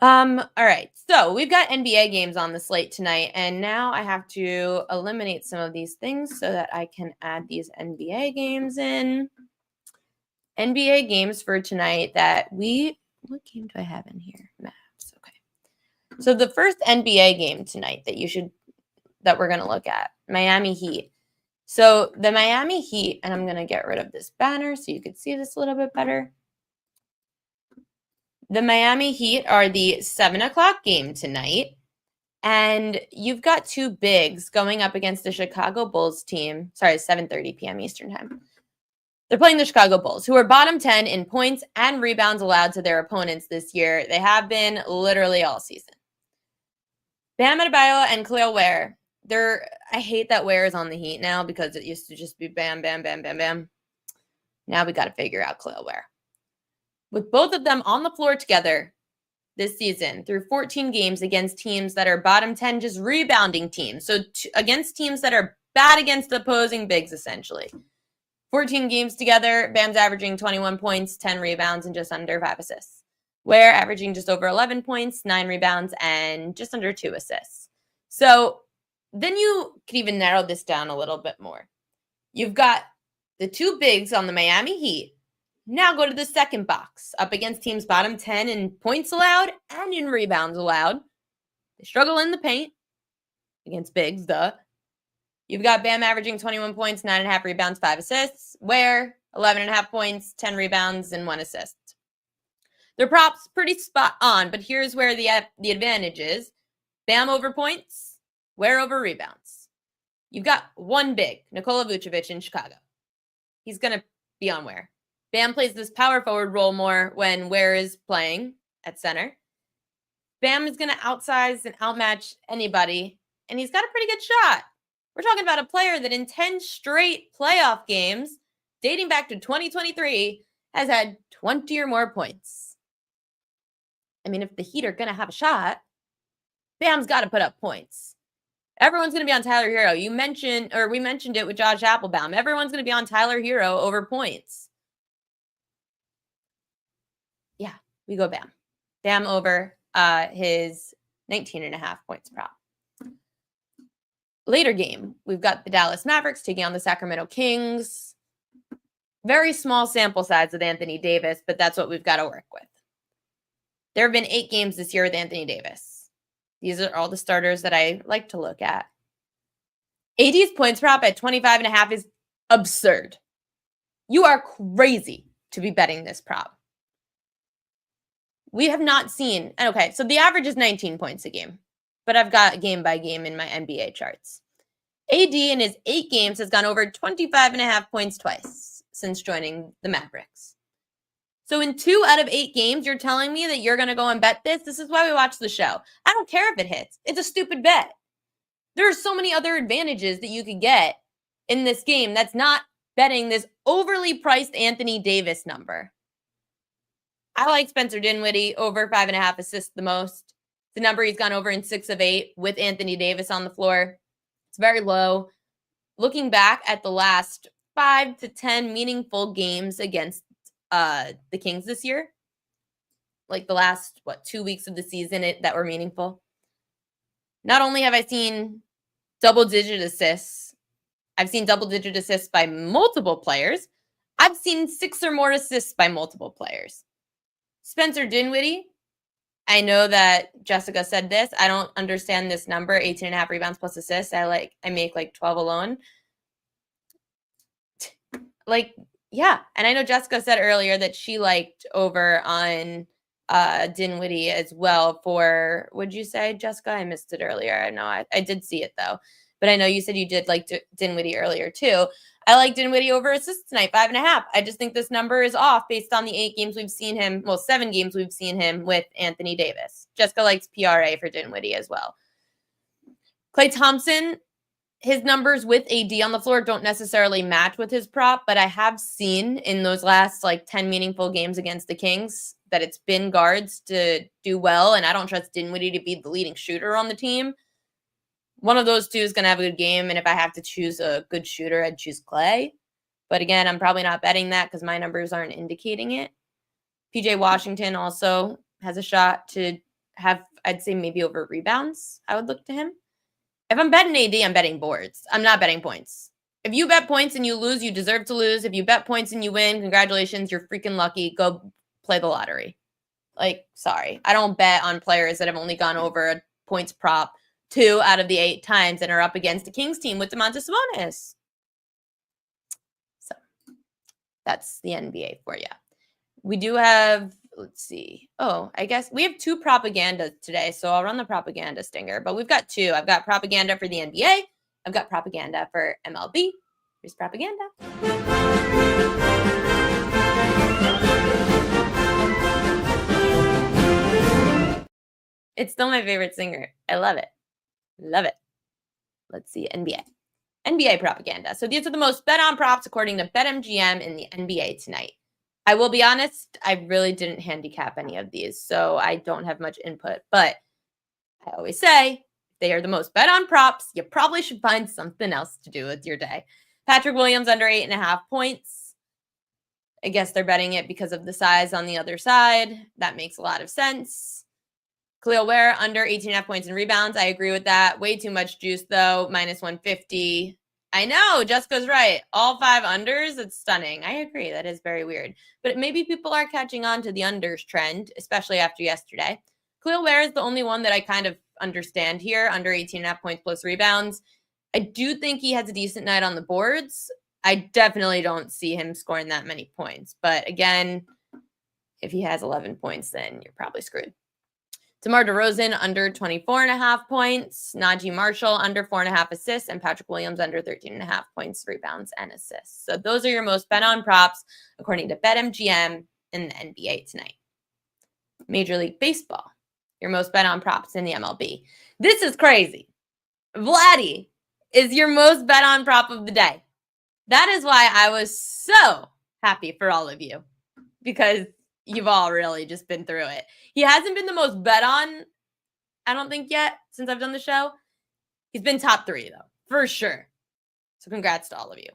All right. So we've got NBA games on the slate tonight, and now I have to eliminate some of these things so that I can add these NBA games in. NBA games for tonight what game do I have in here? Maps. Okay. So the first NBA game tonight that we're going to look at, Miami Heat. So the Miami Heat, and I'm going to get rid of this banner so you can see this a little bit better. The Miami Heat are the 7:00 game tonight. And you've got two bigs going up against the Chicago Bulls team. Sorry, 7:30 p.m. Eastern time. They're playing the Chicago Bulls, who are bottom 10 in points and rebounds allowed to their opponents this year. They have been literally all season. Bam Adebayo and Khalil Ware. I hate that Ware is on the Heat now because it used to just be bam, bam, bam, bam, bam. Now we got to figure out Khalil Ware. With both of them on the floor together this season through 14 games against teams that are bottom 10, just rebounding teams. So against teams that are bad against opposing bigs, essentially. 14 games together, Bam's averaging 21 points, 10 rebounds, and just under 5 assists. Ware averaging just over 11 points, 9 rebounds, and just under 2 assists. So then you could even narrow this down a little bit more. You've got the two bigs on the Miami Heat. Now go to the second box, up against teams bottom 10 in points allowed and in rebounds allowed. They struggle in the paint against bigs, duh. You've got Bam averaging 21 points, 9.5 rebounds, 5 assists. Ware, 11.5 points, 10 rebounds, and 1 assist. Their props pretty spot on, but here's where the advantage is. Bam over points, Ware over rebounds. You've got one big, Nikola Vucevic in Chicago. He's going to be on Ware. Bam plays this power forward role more when Ware is playing. at center. Bam is going to outsize and outmatch anybody, and he's got a pretty good shot. We're talking about a player that in 10 straight playoff games, dating back to 2023, has had 20 or more points. I mean, if the Heat are going to have a shot, Bam's got to put up points. Everyone's going to be on Tyler Hero. We mentioned it with Josh Appelbaum. Everyone's going to be on Tyler Hero over points. Yeah, we go Bam. Bam over his 19.5 points prop. Later game, we've got the Dallas Mavericks taking on the Sacramento Kings. Very small sample size with Anthony Davis, but that's what we've got to work with. There have been 8 games this year with Anthony Davis. These are all the starters that I like to look at. AD's points prop at 25.5 is absurd. You are crazy to be betting this prop. We have not seen, okay, so the average is 19 points a game, but I've got game by game in my NBA charts. AD in his 8 games has gone over 25.5 points twice since joining the Mavericks. So in 2 out of 8 games, you're telling me that you're going to go and bet this? This is why we watch the show. I don't care if it hits. It's a stupid bet. There are so many other advantages that you could get in this game that's not betting this overly priced Anthony Davis number. I like Spencer Dinwiddie over 5.5 assists the most. The number he's gone over in 6 of 8 with Anthony Davis on the floor. It's very low. Looking back at the last 5 to 10 meaningful games against the Kings this year, like the last, 2 weeks of the season that were meaningful. Not only have I seen double-digit assists, I've seen double-digit assists by multiple players. I've seen 6 or more assists by multiple players. Spencer Dinwiddie, I know that Jessica said this. I don't understand this number, 18.5 rebounds plus assists. I make like 12 alone. Yeah. And I know Jessica said earlier that she liked over on Dinwiddie as well for, would you say, Jessica? I missed it earlier. I know I did see it though. But I know you said you did like Dinwiddie earlier too. I like Dinwiddie over assists tonight, 5.5. I just think this number is off based on the 8 games we've seen him. Well, 7 games we've seen him with Anthony Davis. Jessica likes PRA for Dinwiddie as well. Klay Thompson, his numbers with AD on the floor don't necessarily match with his prop, but I have seen in those last 10 meaningful games against the Kings that it's been guards to do well, and I don't trust Dinwiddie to be the leading shooter on the team. One of those two is going to have a good game, and if I have to choose a good shooter, I'd choose Klay. But again, I'm probably not betting that because my numbers aren't indicating it. PJ Washington also has a shot to have, I'd say, maybe over rebounds. I would look to him. If I'm betting AD, I'm betting boards. I'm not betting points. If you bet points and you lose, you deserve to lose. If you bet points and you win, congratulations, you're freaking lucky. Go play the lottery. Sorry. I don't bet on players that have only gone over a points prop 2 out of the 8 times and are up against the Kings team with Domantas Sabonis. So that's the NBA for you. We do have, let's see. Oh, I guess we have 2 propaganda today, so I'll run the propaganda stinger. But we've got 2. I've got propaganda for the NBA. I've got propaganda for MLB. Here's propaganda. It's still my favorite singer. I love it. Love it. Let's see, NBA. NBA propaganda. So these are the most bet on props according to BetMGM in the NBA tonight. I will be honest, I really didn't handicap any of these, so I don't have much input. But I always say, if they are the most bet on props, you probably should find something else to do with your day. Patrick Williams under 8.5 points. I guess they're betting it because of the size on the other side. That makes a lot of sense. Khalil Ware under 18.5 points and rebounds. I agree with that. Way too much juice, though. Minus 150. I know. Jessica's right. All 5 unders. It's stunning. I agree. That is very weird. But maybe people are catching on to the unders trend, especially after yesterday. Khalil Ware is the only one that I kind of understand here. Under 18.5 points plus rebounds. I do think he has a decent night on the boards. I definitely don't see him scoring that many points. But again, if he has 11 points, then you're probably screwed. DeMar DeRozan under 24.5 points, Najee Marshall under 4.5 assists, and Patrick Williams under 13.5 points, rebounds, and assists. So those are your most bet on props according to BetMGM in the NBA tonight. Major League Baseball, your most bet on props in the MLB. This is crazy. Vladdy is your most bet on prop of the day. That is why I was so happy for all of you, because you've all really just been through it. He hasn't been the most bet on, I don't think, yet since I've done the show. He's been top 3, though, for sure. So congrats to all of you.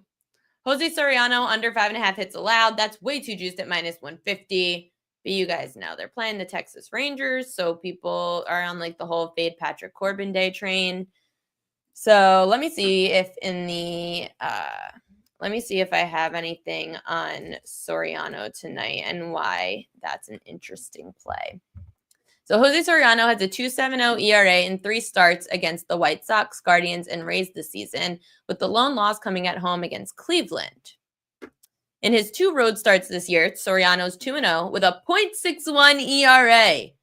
Jose Soriano, under 5.5 hits allowed. That's way too juiced at -150. But you guys know they're playing the Texas Rangers, so people are on like the whole fade Patrick Corbin day train. So let me see if in the let me see if I have anything on Soriano tonight and why that's an interesting play. So Jose Soriano has a 2.70 ERA in 3 starts against the White Sox, Guardians, and Rays this season, with the lone loss coming at home against Cleveland. In his 2 road starts this year, Soriano's 2-0 with a .61 ERA. He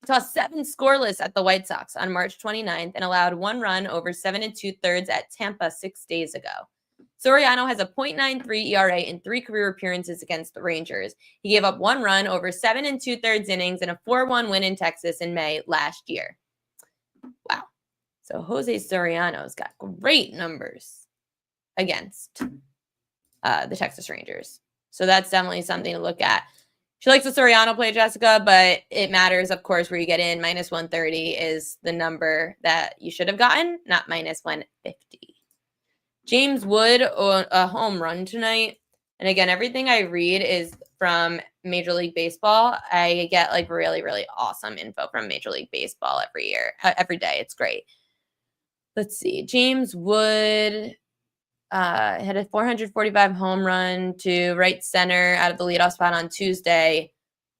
tossed 7 scoreless at the White Sox on March 29th and allowed 1 run over 7 2/3 at Tampa 6 days ago. Soriano has a .93 ERA in 3 career appearances against the Rangers. He gave up 1 run over 7 2/3 innings in a 4-1 win in Texas in May last year. Wow. So Jose Soriano's got great numbers against the Texas Rangers. So that's definitely something to look at. She likes the Soriano play, Jessica, but it matters, of course, where you get in. -130 is the number that you should have gotten, not -150. James Wood, a home run tonight. And again, everything I read is from Major League Baseball. I get like really, really awesome info from Major League Baseball every day. It's great. Let's see. James Wood had a 445 home run to right center out of the leadoff spot on Tuesday.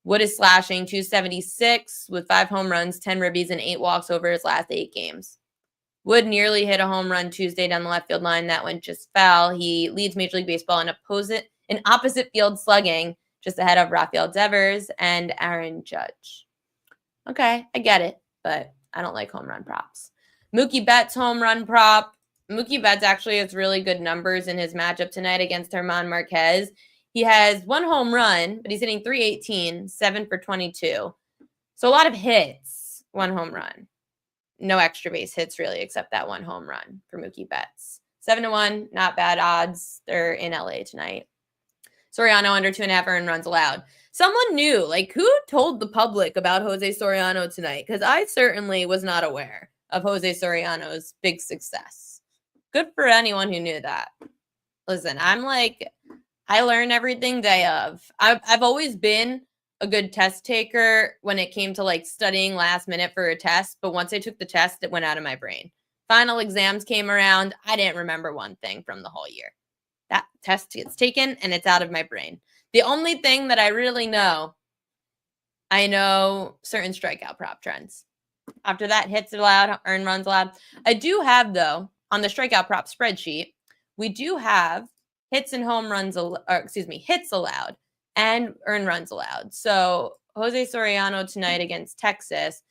Wood is slashing .276 with 5 home runs, 10 ribbies, and 8 walks over his last 8 games. Wood nearly hit a home run Tuesday down the left field line. That went just foul. He leads Major League Baseball in opposite field slugging, just ahead of Rafael Devers and Aaron Judge. Okay, I get it, but I don't like home run props. Mookie Betts home run prop. Mookie Betts actually has really good numbers in his matchup tonight against German Marquez. He has 1 home run, but he's hitting .318, 7 for 22. So a lot of hits, 1 home run. No extra base hits, really, except that 1 home run for Mookie Betts. 7-1, not bad odds. They're in LA tonight. Soriano under 2.5 earned runs allowed. Someone knew, like, who told the public about Jose Soriano tonight? Because I certainly was not aware of Jose Soriano's big success. Good for anyone who knew that. Listen, I learn everything day of. I've always been a good test taker when it came to like studying last minute for a test. But once I took the test, it went out of my brain. Final exams came around. I didn't remember one thing from the whole year. That test gets taken and it's out of my brain. The only thing that I really know, I know certain strikeout prop trends. After that, hits allowed, earned runs allowed. I do have, though, on the strikeout prop spreadsheet, we do have hits and home runs, hits allowed and earned runs allowed. So Jose Soriano tonight against Texas,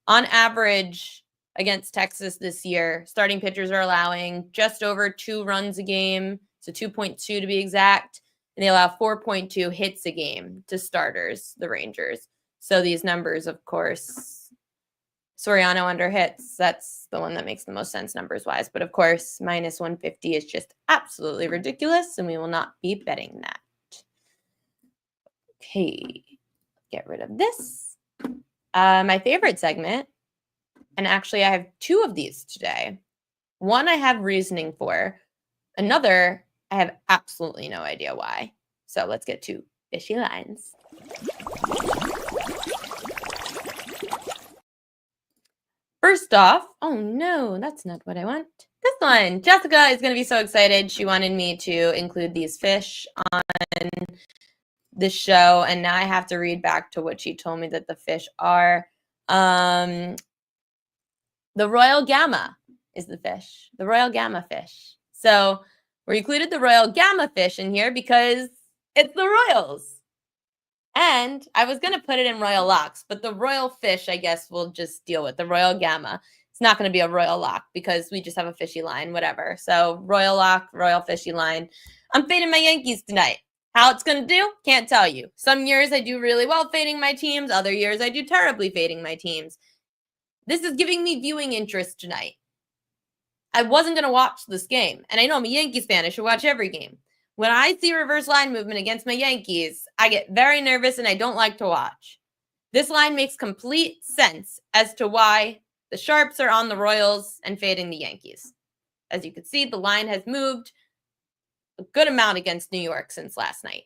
on average against Texas this year, starting pitchers are allowing just over 2 runs a game, so 2.2 to be exact, and they allow 4.2 hits a game to starters, the Rangers. So these numbers, of course, Soriano under hits, that's the one that makes the most sense numbers-wise. But, of course, -150 is just absolutely ridiculous, and we will not be betting that. Okay, get rid of this. My favorite segment, and actually I have 2 of these today. One I have reasoning for. Another, I have absolutely no idea why. So let's get to fishy lines. First off, oh no, that's not what I want. This one, Jessica is going to be so excited. She wanted me to include these fish on the show, and now I have to read back to what she told me that the fish are. The Royal Gamma is the fish, the Royal Gamma fish. So we included the Royal Gamma fish in here because it's the Royals. And I was going to put it in Royal Locks, but the Royal Fish, I guess, we'll just deal with. The Royal Gamma. It's not going to be a Royal Lock because we just have a fishy line, whatever. So Royal Lock, Royal Fishy line. I'm fading my Yankees tonight. How it's going to do? Can't tell you. Some years I do really well fading my teams. Other years I do terribly fading my teams. This is giving me viewing interest tonight. I wasn't going to watch this game. And I know I'm a Yankees fan. I should watch every game. When I see reverse line movement against my Yankees, I get very nervous and I don't like to watch. This line makes complete sense as to why the Sharps are on the Royals and fading the Yankees. As you can see, the line has moved a good amount against New York since last night.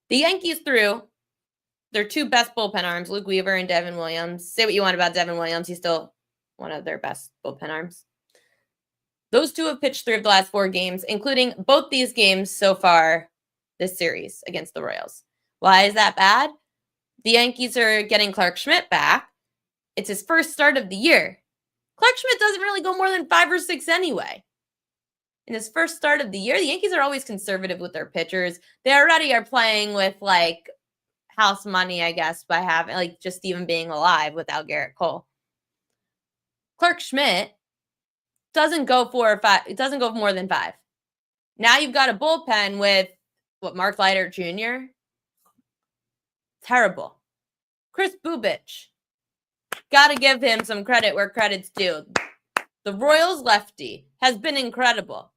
The Yankees threw their two best bullpen arms, Luke Weaver and Devin Williams. Say what you want about Devin Williams. He's still one of their best bullpen arms. Those two have pitched 3 of the last 4 games, including both these games so far this series against the Royals. Why is that bad? The Yankees are getting Clark Schmidt back. It's his first start of the year. Clark Schmidt doesn't really go more than 5 or 6 anyway. In his first start of the year, the Yankees are always conservative with their pitchers. They already are playing with like house money, I guess, by having like just even being alive without Garrett Cole. Clark Schmidt doesn't go 4 or 5. It doesn't go more than 5. Now you've got a bullpen with Mark Leiter Jr. Terrible. Chris Bubich. Got to give him some credit where credit's due. The Royals lefty has been incredible.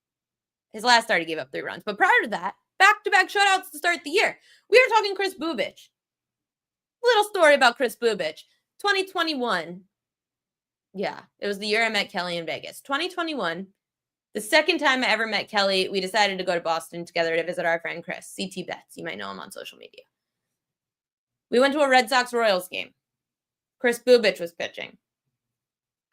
His last start, he gave up 3 runs. But prior to that, back-to-back shutouts to start the year. We are talking Chris Bubich. Little story about Chris Bubich. 2021. Yeah, it was the year I met Kelly in Vegas. 2021, the second time I ever met Kelly, we decided to go to Boston together to visit our friend Chris, CT Betts. You might know him on social media. We went to a Red Sox-Royals game. Chris Bubich was pitching.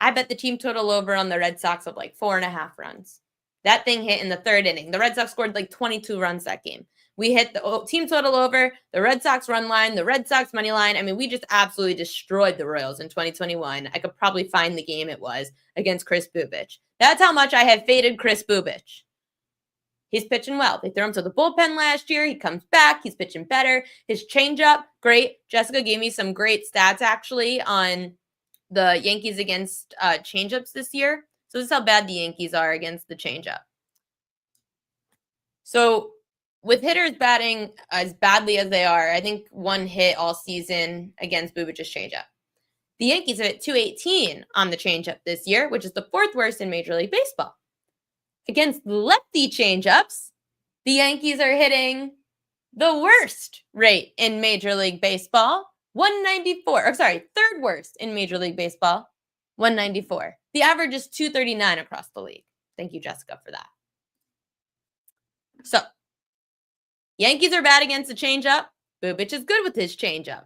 I bet the team total over on the Red Sox of like 4.5 runs. That thing hit in the 3rd inning. The Red Sox scored like 22 runs that game. We hit the team total over, the Red Sox run line, the Red Sox money line. I mean, we just absolutely destroyed the Royals in 2021. I could probably find the game it was against Chris Bubich. That's how much I have faded Chris Bubich. He's pitching well. They threw him to the bullpen last year. He comes back. He's pitching better. His changeup, great. Jessica gave me some great stats, actually, on the Yankees against changeups this year. So this is how bad the Yankees are against the changeup. So with hitters batting as badly as they are, I think 1 hit all season against Bubich's changeup. The Yankees have hit .218 on the changeup this year, which is the 4th worst in Major League Baseball. Against lefty changeups, the Yankees are hitting the worst rate in Major League Baseball, 194. Or sorry, 3rd worst in Major League Baseball, 194. The average is 239 across the league. Thank you, Jessica, for that. So, Yankees are bad against the changeup. Bubich is good with his changeup.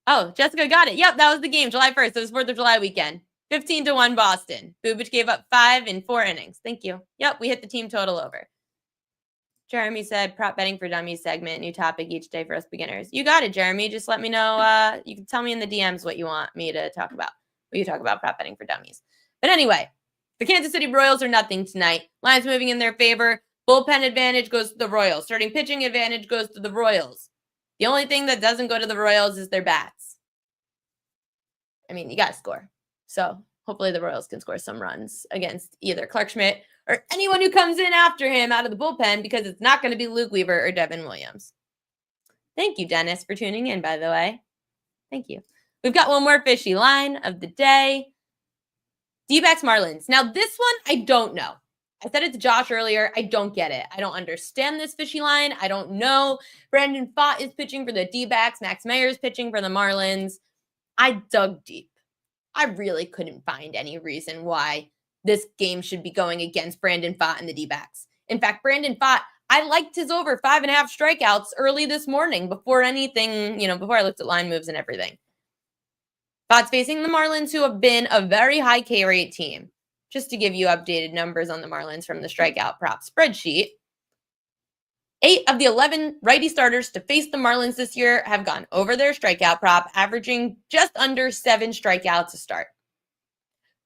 Oh, Jessica got it. Yep, that was the game, July 1st. It was 4th of July weekend. 15-1 Boston. Bubich gave up 5 in 4 innings. Thank you. Yep, we hit the team total over. Jeremy said, prop betting for dummies segment, new topic each day for us beginners. You got it, Jeremy. Just let me know. You can tell me in the DMs what you want me to talk about. We can talk about prop betting for dummies. But anyway, the Kansas City Royals are nothing tonight. Lines moving in their favor. Bullpen advantage goes to the Royals. Starting pitching advantage goes to the Royals. The only thing that doesn't go to the Royals is their bats. I mean, you got to score. So hopefully the Royals can score some runs against either Clark Schmidt or anyone who comes in after him out of the bullpen, because it's not going to be Luke Weaver or Devin Williams. Thank you, Dennis, for tuning in, by the way. Thank you. We've got one more fishy line of the day. D-backs Marlins. Now, this one, I don't know. I said it to Josh earlier. I don't get it. I don't understand this fishy line. I don't know. Brandon Pfaadt is pitching for the D-backs. Max Meyer is pitching for the Marlins. I dug deep. I really couldn't find any reason why this game should be going against Brandon Pfaadt and the D-backs. In fact, Brandon Pfaadt, I liked his over 5.5 strikeouts early this morning before anything, before I looked at line moves and everything. Pfaadt's facing the Marlins, who have been a very high K rate team. Just to give you updated numbers on the Marlins from the strikeout prop spreadsheet. 8 of the 11 righty starters to face the Marlins this year have gone over their strikeout prop, averaging just under 7 strikeouts a start.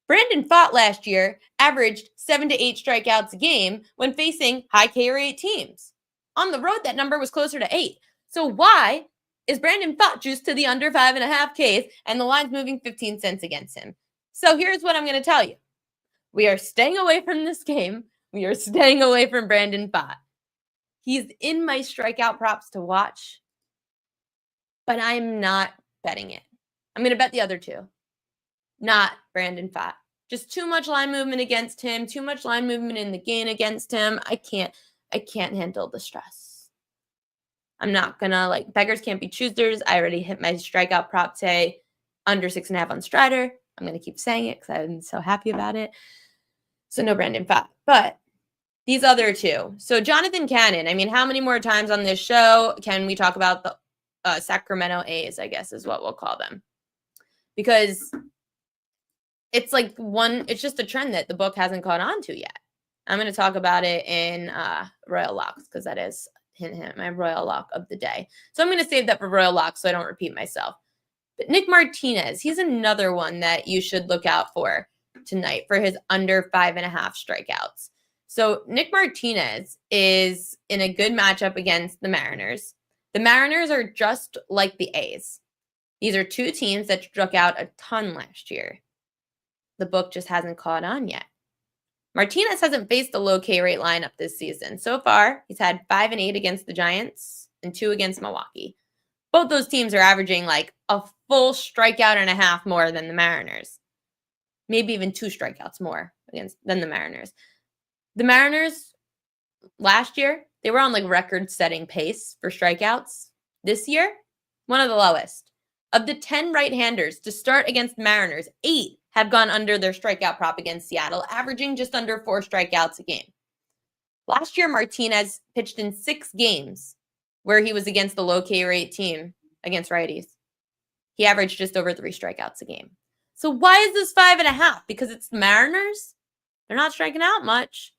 Brandon Pfaadt last year averaged 7 to 8 strikeouts a game when facing high K rate teams. On the road, that number was closer to 8. So why is Brandon Pfaadt juiced to the under 5.5 Ks and the line's moving 15 cents against him? So here's what I'm going to tell you. We are staying away from this game. We are staying away from Brandon Pfaadt. He's in my strikeout props to watch, but I'm not betting it. I'm going to bet the other two, not Brandon Pfaadt. Just too much line movement against him, too much line movement in the game against him. I can't handle the stress. I'm not going to, like, beggars can't be choosers. I already hit my strikeout prop today, under 6.5 on Strider. I'm going to keep saying it because I'm so happy about it. So no Brandon Pfaadt. But these other two. So Jonathan Cannon, I mean, how many more times on this show can we talk about the Sacramento A's, I guess is what we'll call them? Because it's like it's just a trend that the book hasn't caught on to yet. I'm going to talk about it in Royal Locks because that is my Royal Lock of the day. So I'm going to save that for Royal Locks so I don't repeat myself. But Nick Martinez, he's another one that you should look out for tonight for his under 5.5 strikeouts. So Nick Martinez is in a good matchup against the Mariners. The Mariners are just like the A's. These are two teams that struck out a ton last year. The book just hasn't caught on yet. Martinez hasn't faced a low K rate lineup this season. So far, he's had 5 and 8 against the Giants and 2 against Milwaukee. Both those teams are averaging like a full strikeout and a half more than the Mariners. Maybe even 2 strikeouts more than the Mariners. The Mariners last year, they were on like record-setting pace for strikeouts. This year, one of the lowest. Of the 10 right-handers to start against the Mariners, 8 have gone under their strikeout prop against Seattle, averaging just under 4 strikeouts a game. Last year, Martinez pitched in 6 games where he was against the low K rate team against righties. He averaged just over 3 strikeouts a game. So why is this 5.5? Because it's the Mariners? They're not striking out much.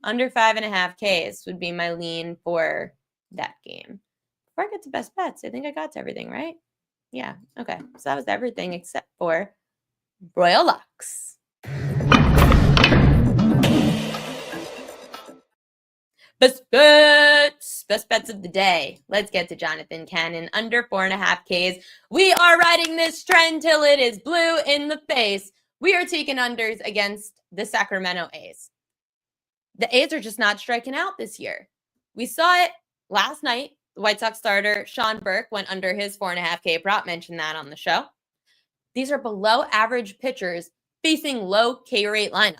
Under 5.5 Ks would be my lean for that game. Before I get to best bets, I think I got to everything, right? Yeah, okay. So that was everything except for Royal Locks. Best bets of the day. Let's get to Jonathan Cannon, under 4.5 Ks. We are riding this trend till it is blue in the face. We are taking unders against the Sacramento A's. The A's are just not striking out this year. We saw it last night. The White Sox starter, Sean Burke, went under his 4.5 K prop. Mentioned that on the show. These are below average pitchers facing low K rate lineups.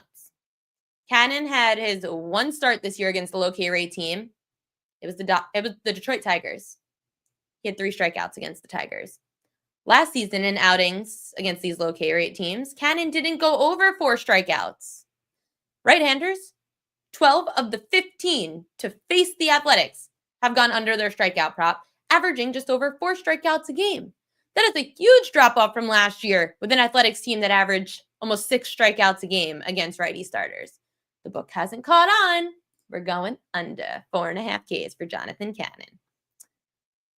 Cannon had his one start this year against the low K rate team. It was the Detroit Tigers. He had 3 strikeouts against the Tigers. Last season in outings against these low K rate teams, Cannon didn't go over 4 strikeouts. Right-handers, 12 of the 15 to face the Athletics have gone under their strikeout prop, averaging just over 4 strikeouts a game. That is a huge drop-off from last year with an Athletics team that averaged almost 6 strikeouts a game against righty starters. The book hasn't caught on. We're going under 4.5 Ks for Jonathan Cannon.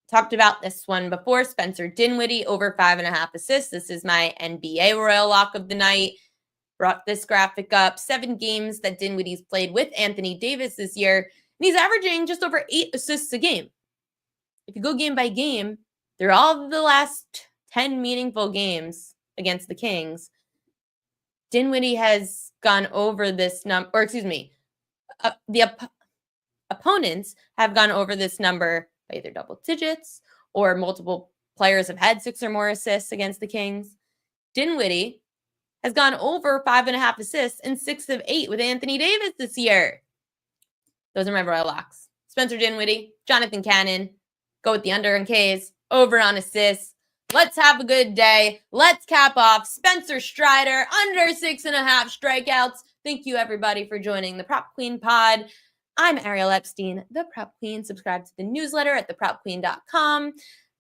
Talked about this one before. Spencer Dinwiddie over 5.5 assists. This is my NBA Royal Lock of the night. Brought this graphic up. 7 games that Dinwiddie's played with Anthony Davis this year. And he's averaging just over 8 assists a game. If you go game by game, through all of the last 10 meaningful games against the Kings, Dinwiddie has gone over this number, or excuse me, opponents have gone over this number by either double digits or multiple players have had 6 or more assists against the Kings. Dinwiddie has gone over 5.5 assists in 6 of 8 with Anthony Davis this year. Those are my Royal Locks. Spencer Dinwiddie, Jonathan Cannon, go with the under on Ks, over on assists. Let's have a good day. Let's cap off Spencer Strider, under 6.5 strikeouts. Thank you, everybody, for joining the Prop Queen Pod. I'm Ariel Epstein, the Prop Queen. Subscribe to the newsletter at thepropqueen.com.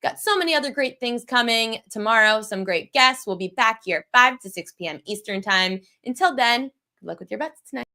Got so many other great things coming tomorrow. Some great guests. We'll be back here 5 to 6 p.m. Eastern Time. Until then, good luck with your bets tonight.